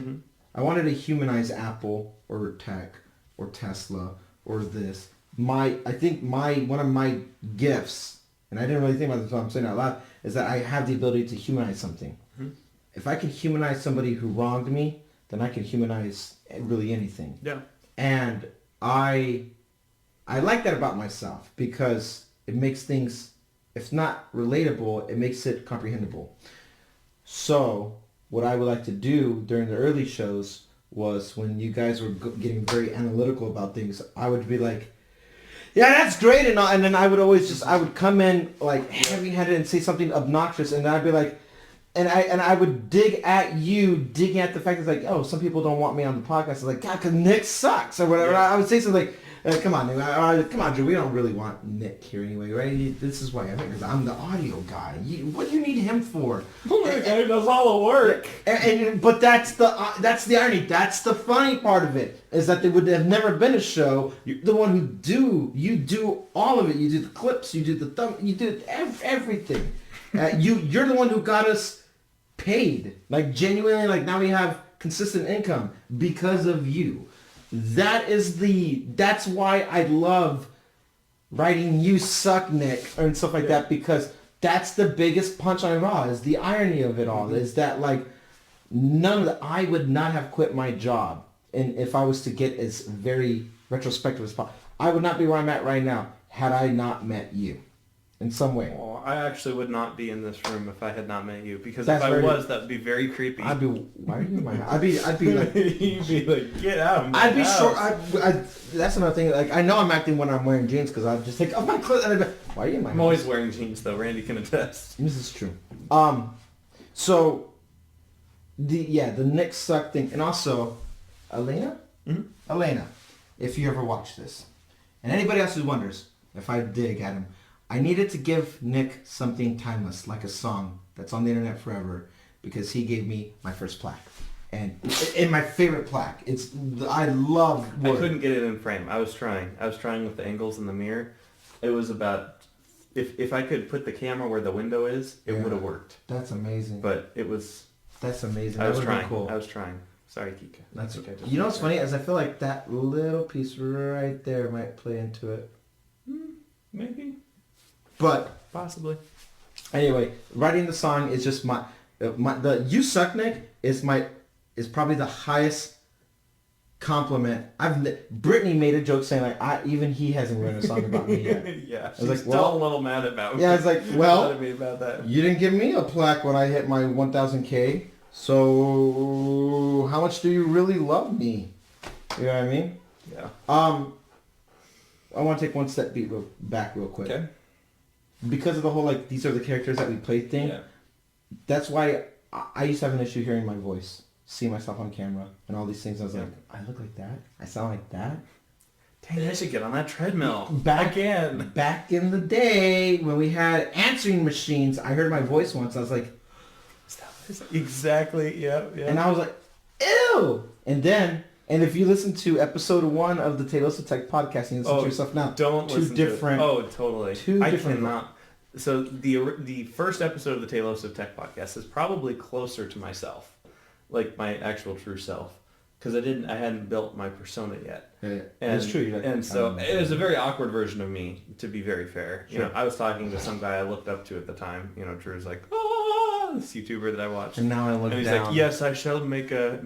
[SPEAKER 4] I wanted to humanize Apple or tech or Tesla or this. I think one of my gifts, and I didn't really think about this while I'm saying it out loud, is that I have the ability to humanize something. If I can humanize somebody who wronged me, then I can humanize really anything.
[SPEAKER 3] Yeah.
[SPEAKER 4] And I like that about myself, because it makes things, if not relatable, it makes it comprehensible. So what I would like to do during the early shows was, when you guys were getting very analytical about things, I would be like, yeah, that's great, and all, and then I would come in like heavy-handed and say something obnoxious, and I'd be like, and I would dig at the fact that, like, oh, some people don't want me on the podcast. It's like, God, because Nic sucks or whatever. Yeah. I would say something like, come on, Drew, we don't really want Nic here anyway, right? This is why because I'm the audio guy. What do you need him for?
[SPEAKER 3] The guy does all the work.
[SPEAKER 4] But that's the irony. That's the funny part of it, is that there would have never been a show. You're the one you do all of it. You do the clips. You do the thumb. You do everything. You're the one who got us paid. Like, genuinely, like, now we have consistent income because of you. That's why I love writing "You suck, Nick" and stuff like that, because that's the biggest punchline raw. Is the irony of it all is that like none of the I would not have quit my job, and if I was to get as very retrospective as possible, I would not be where I'm at right now had I not met you in some way.
[SPEAKER 3] Well, I actually would not be in this room if I had not met you, because
[SPEAKER 4] That's
[SPEAKER 3] if I
[SPEAKER 4] very-
[SPEAKER 3] was, that would be very creepy.
[SPEAKER 4] I'd be, why are you in my house? I'd be like,
[SPEAKER 3] You'd be like, get out of my
[SPEAKER 4] I'd be
[SPEAKER 3] house.
[SPEAKER 4] sure. That's another thing. Like, I know I'm acting when I'm wearing jeans because I'd just take off my clothes and I'd be like, why are you in my
[SPEAKER 3] I'm
[SPEAKER 4] house?
[SPEAKER 3] always wearing jeans, though. Randy can attest.
[SPEAKER 4] This is true. So the Nick suck thing, and also Elena, Elena, if you ever watch this, and anybody else who wonders if I dig at him, I needed to give Nick something timeless, like a song that's on the internet forever, because he gave me my first plaque, and my favorite plaque. I love.
[SPEAKER 3] I couldn't get it in frame. I was trying with the angles in the mirror. It was about, if I could put the camera where the window is, it would have worked.
[SPEAKER 4] That's amazing.
[SPEAKER 3] But it was.
[SPEAKER 4] That's amazing.
[SPEAKER 3] I was
[SPEAKER 4] That would've
[SPEAKER 3] trying.
[SPEAKER 4] been cool.
[SPEAKER 3] I was trying. Sorry, Kika.
[SPEAKER 4] That's
[SPEAKER 3] okay.
[SPEAKER 4] You know what's funny is I feel like that little piece right there might play into it.
[SPEAKER 3] Maybe.
[SPEAKER 4] But
[SPEAKER 3] Possibly.
[SPEAKER 4] anyway, writing the song is just the "You Suck, Nick" is probably the highest compliment. Brittany made a joke saying like even he hasn't written a song about me yet.
[SPEAKER 3] Yeah.
[SPEAKER 4] was like,
[SPEAKER 3] She's
[SPEAKER 4] well-
[SPEAKER 3] still a little mad about me.
[SPEAKER 4] Yeah, it's like, well,
[SPEAKER 3] Mad at me about that.
[SPEAKER 4] You didn't give me a plaque when I hit my 1,000K, so how much do you really love me? You know what I mean?
[SPEAKER 3] Yeah.
[SPEAKER 4] I want to take one step back real quick.
[SPEAKER 3] Okay.
[SPEAKER 4] Because of the whole like these are the characters that we play thing.
[SPEAKER 3] Yeah.
[SPEAKER 4] That's why I used to have an issue hearing my voice, see myself on camera, and all these things. I was like, I look like that. I sound like that.
[SPEAKER 3] Dang, I should get on that treadmill.
[SPEAKER 4] Back in the day when we had answering machines, I heard my voice once. I was like,
[SPEAKER 3] Is that what it's- Exactly. Yeah.
[SPEAKER 4] and I was like, ew. And if you listen to episode 1 of the Talos of Tech podcast, and you listen to yourself now,
[SPEAKER 3] Don't
[SPEAKER 4] two
[SPEAKER 3] listen
[SPEAKER 4] different.
[SPEAKER 3] To it. Oh, totally.
[SPEAKER 4] Two
[SPEAKER 3] I
[SPEAKER 4] different-
[SPEAKER 3] cannot. So the first episode of the Talos of Tech podcast is probably closer to myself, like my actual true self, because I hadn't built my persona yet.
[SPEAKER 4] Yeah,
[SPEAKER 3] And,
[SPEAKER 4] it's true. You're like,
[SPEAKER 3] and so it was a very awkward version of me, to be very fair. You
[SPEAKER 4] Sure.
[SPEAKER 3] know, I was talking to some guy I looked up to at the time. You know, Drew's like, this YouTuber that I watched.
[SPEAKER 4] And now I look
[SPEAKER 3] And he's
[SPEAKER 4] down.
[SPEAKER 3] like, yes, I shall make a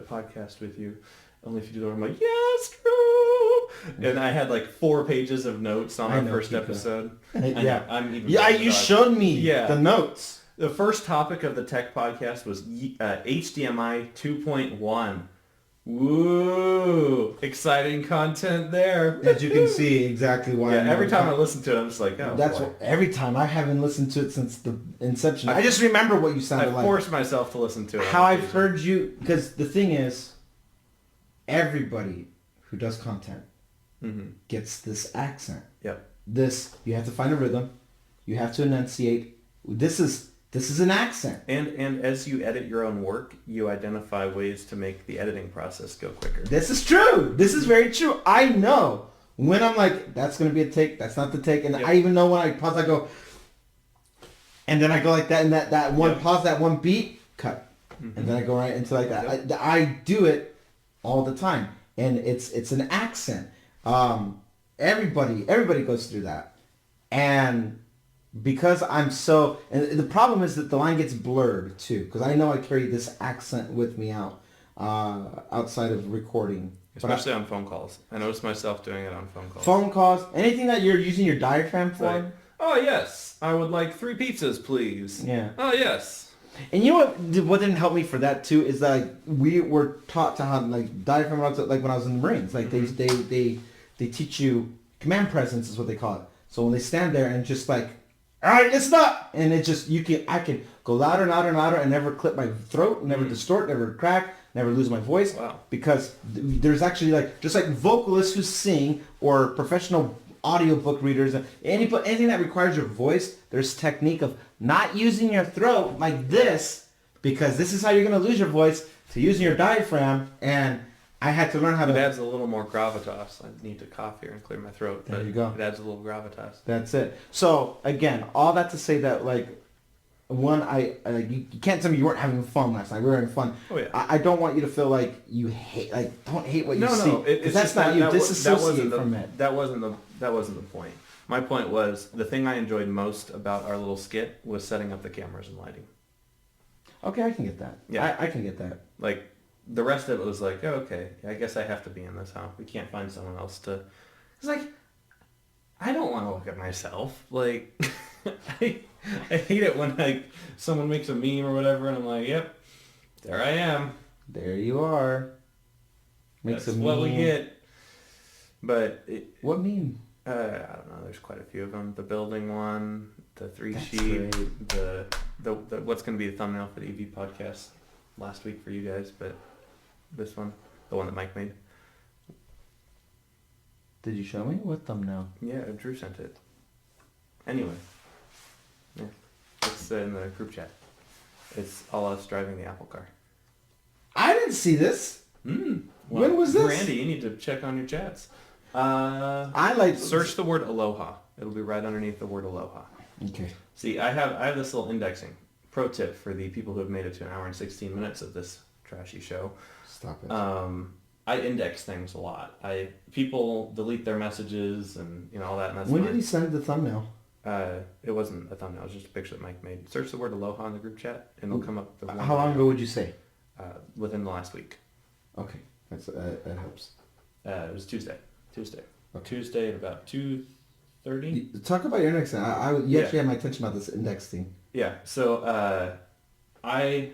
[SPEAKER 3] podcast with you. Only if you do that. I'm like, yes, Drew. And I had like 4 pages of notes on
[SPEAKER 4] I
[SPEAKER 3] our
[SPEAKER 4] know,
[SPEAKER 3] first
[SPEAKER 4] Kika.
[SPEAKER 3] episode.
[SPEAKER 4] Yeah.
[SPEAKER 3] I'm even.
[SPEAKER 4] Yeah, you showed me the notes.
[SPEAKER 3] The first topic of the tech podcast was HDMI 2.1. Woo! Exciting content there.
[SPEAKER 4] As you can see, exactly why.
[SPEAKER 3] Yeah, every time I listen to it, I'm just like, oh,
[SPEAKER 4] That's
[SPEAKER 3] boy.
[SPEAKER 4] what, every time. I haven't listened to it since the inception. I just remember what you sounded
[SPEAKER 3] I
[SPEAKER 4] like.
[SPEAKER 3] forced myself to listen to it.
[SPEAKER 4] How I've heard you, because the thing is, everybody who does content gets this accent.
[SPEAKER 3] Yep.
[SPEAKER 4] This, you have to find a rhythm. You have to enunciate. This is an accent.
[SPEAKER 3] And as you edit your own work, you identify ways to make the editing process go quicker.
[SPEAKER 4] This is true. This is very true. I know when I'm like, that's going to be a take. That's not the take. And I even know when I pause, I go, and then I go like that, and that one pause, that one beat, cut. And then I go right into like that. I do it all the time. And it's an accent. Everybody goes through that. And because I'm so, and the problem is that the line gets blurred too, because I know I carry this accent with me outside of recording.
[SPEAKER 3] Especially on phone calls. I notice myself doing it on phone calls.
[SPEAKER 4] Phone calls, anything that you're using your diaphragm for.
[SPEAKER 3] Like, oh yes, I would like 3 pizzas, please.
[SPEAKER 4] Yeah.
[SPEAKER 3] Oh yes.
[SPEAKER 4] And you know what didn't help me for that too is that like, we were taught to have like diaphragm, like when I was in the Marines, like they teach you command presence is what they call it. So when they stand there and just like, all right, listen up, and it just I can go louder and louder and louder and never clip my throat, never distort, never crack, never lose my voice.
[SPEAKER 3] Wow.
[SPEAKER 4] Because there's actually like just like vocalists who sing or professional audiobook readers, anything that requires your voice, there's technique of not using your throat like this, because this is how you're going to lose your voice, to using your diaphragm. And I had to learn how to...
[SPEAKER 3] It adds a little more gravitas. I need to cough here and clear my throat.
[SPEAKER 4] There
[SPEAKER 3] but
[SPEAKER 4] you go.
[SPEAKER 3] It adds a little gravitas.
[SPEAKER 4] That's it. So again, all that to say that like, one, you can't tell me you weren't having fun last night. We were having fun.
[SPEAKER 3] Oh yeah.
[SPEAKER 4] I don't want you to feel like you hate, like don't hate what you see.
[SPEAKER 3] No.
[SPEAKER 4] Because that's not you. Disassociate from it.
[SPEAKER 3] That wasn't That wasn't the point. My point was the thing I enjoyed most about our little skit was setting up the cameras and lighting.
[SPEAKER 4] Okay, I can get that.
[SPEAKER 3] Yeah.
[SPEAKER 4] I can get that.
[SPEAKER 3] Like, the rest of it was like, oh, okay, I guess I have to be in this, huh? We can't find someone else to... It's like, I don't want to look at myself. Like, I hate it when, like, someone makes a meme or whatever, and I'm like, yep, there I am.
[SPEAKER 4] There you are. Makes
[SPEAKER 3] That's
[SPEAKER 4] a
[SPEAKER 3] what we
[SPEAKER 4] meme.
[SPEAKER 3] get. But...
[SPEAKER 4] What meme?
[SPEAKER 3] I don't know. There's quite a few of them. The building one, the three
[SPEAKER 4] That's
[SPEAKER 3] sheet,
[SPEAKER 4] great.
[SPEAKER 3] the what's going to be the thumbnail for the EV podcast last week for you guys, but this one, the one that Mike made.
[SPEAKER 4] Did you show me? What thumbnail?
[SPEAKER 3] Yeah, Drew sent it. Anyway, yeah, it's in the group chat. It's all us driving the Apple car.
[SPEAKER 4] I didn't see this. When was this?
[SPEAKER 3] Randy, you need to check on your chats.
[SPEAKER 4] I like
[SPEAKER 3] Search the word aloha. It'll be right underneath the word aloha.
[SPEAKER 4] Okay.
[SPEAKER 3] See, I have this little indexing. Pro tip for the people who have made it to an hour and 16 minutes of this trashy show.
[SPEAKER 4] Stop it.
[SPEAKER 3] I index things a lot. People delete their messages and all that. And that's
[SPEAKER 4] When
[SPEAKER 3] fine.
[SPEAKER 4] did he send the thumbnail?
[SPEAKER 3] It wasn't a thumbnail. It was just a picture that Mike made. Search the word aloha in the group chat, and it'll come up. The one
[SPEAKER 4] How long ago would you say?
[SPEAKER 3] Within the last week.
[SPEAKER 4] Okay, that helps.
[SPEAKER 3] It was Tuesday.
[SPEAKER 4] Okay.
[SPEAKER 3] Tuesday at about 2:30.
[SPEAKER 4] Talk about your indexing. You
[SPEAKER 3] Yeah.
[SPEAKER 4] actually had my attention about this index thing.
[SPEAKER 3] Yeah. So I'm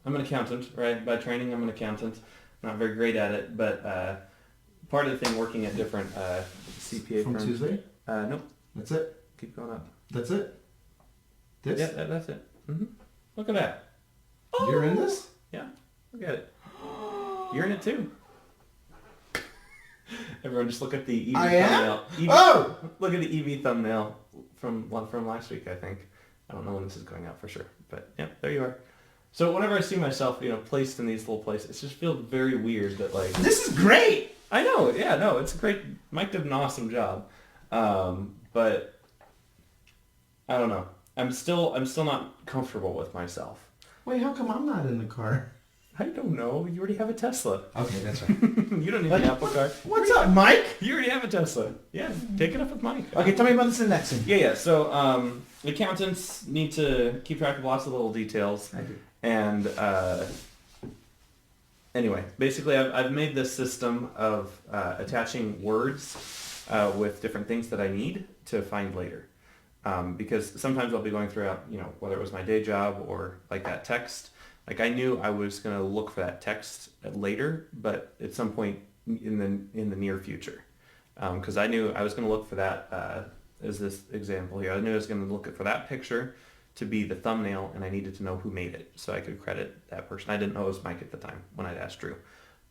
[SPEAKER 3] an accountant, right? By training, I'm an accountant. Not very great at it, but part of the thing working at different CPA
[SPEAKER 4] From
[SPEAKER 3] firms.
[SPEAKER 4] Tuesday?
[SPEAKER 3] Nope.
[SPEAKER 4] That's it?
[SPEAKER 3] Keep going up.
[SPEAKER 4] That's it? This?
[SPEAKER 3] Yeah, that's it. Look at that.
[SPEAKER 4] You're in this?
[SPEAKER 3] Yeah. Look at it. You're in it too. Everyone, just look at the EV
[SPEAKER 4] I am?
[SPEAKER 3] thumbnail.
[SPEAKER 4] Oh!
[SPEAKER 3] Look at the EV thumbnail from last week, I think. I don't know when this is going out for sure, but yeah, there you are. So whenever I see myself, placed in these little places, it just feels very weird that like.
[SPEAKER 4] This is great!
[SPEAKER 3] I know, yeah, no, it's great. Mike did an awesome job, but I don't know. I'm still not comfortable with myself.
[SPEAKER 4] Wait, how come I'm not in the car?
[SPEAKER 3] I don't know. You already have a Tesla.
[SPEAKER 4] Okay, that's right.
[SPEAKER 3] You don't need an Apple car.
[SPEAKER 4] What's up, Mike?
[SPEAKER 3] You already have a Tesla. Yeah, take it up with Mike.
[SPEAKER 4] Okay, tell me about this indexing.
[SPEAKER 3] Yeah. So accountants need to keep track of lots of little details.
[SPEAKER 4] I do.
[SPEAKER 3] And anyway, basically I've made this system of attaching words with different things that I need to find later. Because sometimes I'll be going throughout, whether it was my day job or like that text. Like I knew I was going to look for that text later, but at some point in the near future. Because I knew I was going to look for that, as this example here, I knew I was going to look for that picture to be the thumbnail, and I needed to know who made it so I could credit that person. I didn't know it was Mike at the time when I'd asked Drew.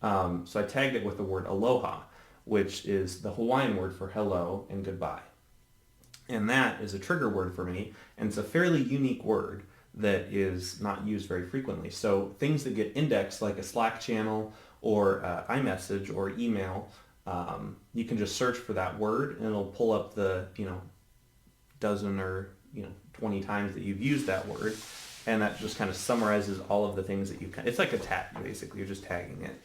[SPEAKER 3] So I tagged it with the word aloha, which is the Hawaiian word for hello and goodbye. And that is a trigger word for me, and it's a fairly unique word that is not used very frequently. So things that get indexed, like a Slack channel or iMessage or email, you can just search for that word, and it'll pull up the dozen or 20 times that you've used that word, and that just kind of summarizes all of the things that you can. It's like a tag, basically. You're just tagging it.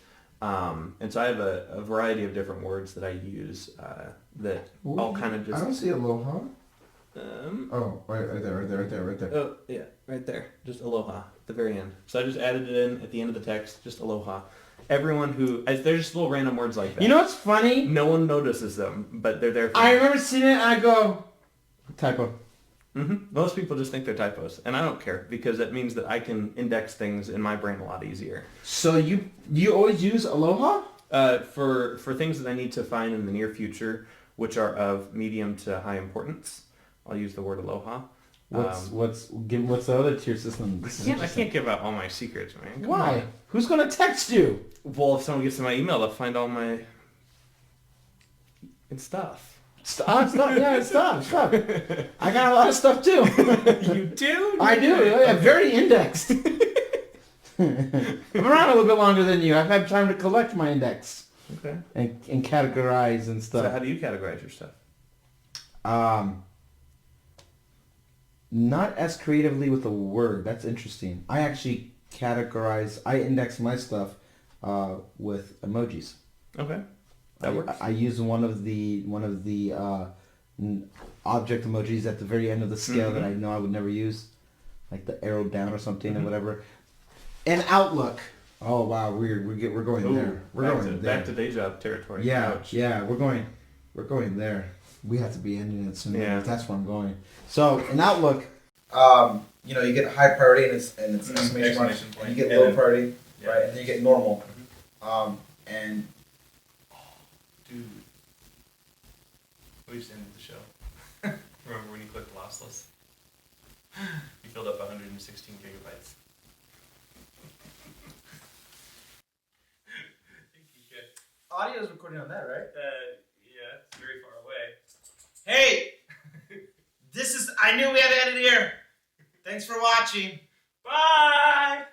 [SPEAKER 3] And so I have a variety of different words that I use that all kind of just...
[SPEAKER 4] I don't see aloha.
[SPEAKER 3] Oh,
[SPEAKER 4] right there.
[SPEAKER 3] Oh, yeah, right there. Just aloha at the very end. So I just added it in at the end of the text, just aloha. Everyone who... They're just little random words like that.
[SPEAKER 4] You know what's funny?
[SPEAKER 3] No one notices them, but they're there for
[SPEAKER 4] I
[SPEAKER 3] me.
[SPEAKER 4] remember seeing it and I go, typo.
[SPEAKER 3] Most people just think they're typos, and I don't care, because that means that I can index things in my brain a lot easier.
[SPEAKER 4] So you always use aloha?
[SPEAKER 3] For things that I need to find in the near future, which are of medium to high importance, I'll use the word aloha.
[SPEAKER 4] What's the other tier system?
[SPEAKER 3] I can't give out all my secrets, man. Come
[SPEAKER 4] Why?
[SPEAKER 3] on.
[SPEAKER 4] Who's gonna text you?
[SPEAKER 3] Well, if someone gets to my email, they'll find all my stuff.
[SPEAKER 4] Stop. I got a lot of stuff too.
[SPEAKER 3] You do?
[SPEAKER 4] I do. I'm very indexed. I'm around a little bit longer than you. I've had time to collect my index.
[SPEAKER 3] Okay.
[SPEAKER 4] And categorize and stuff.
[SPEAKER 3] So how do you categorize your stuff?
[SPEAKER 4] Not as creatively with a word. That's interesting. I actually I index my stuff with emojis.
[SPEAKER 3] Okay. That works.
[SPEAKER 4] I use one of the object emojis at the very end of the scale that I know I would never use, like the arrow down or something or whatever. And Outlook. Oh wow, we're going there. We're going there.
[SPEAKER 3] Back to day job territory.
[SPEAKER 4] Yeah,
[SPEAKER 3] Ouch.
[SPEAKER 4] yeah, we're going there. We have to be ending it soon.
[SPEAKER 3] Yeah.
[SPEAKER 4] That's where I'm going. So in Outlook,
[SPEAKER 2] You get high priority and it's exclamation mark,
[SPEAKER 1] Exclamation point.
[SPEAKER 2] and you get
[SPEAKER 1] And
[SPEAKER 2] low
[SPEAKER 1] then-
[SPEAKER 2] priority,
[SPEAKER 1] Yeah.
[SPEAKER 2] right? And then you get normal. And
[SPEAKER 1] Dude. We just ended the show. Remember when you clicked lossless? You filled up 116 gigabytes. I think you should.
[SPEAKER 2] audio is recording on that, right?
[SPEAKER 1] Yeah, it's very far away.
[SPEAKER 2] Hey, I knew we had to edit here. Thanks for watching.
[SPEAKER 1] Bye!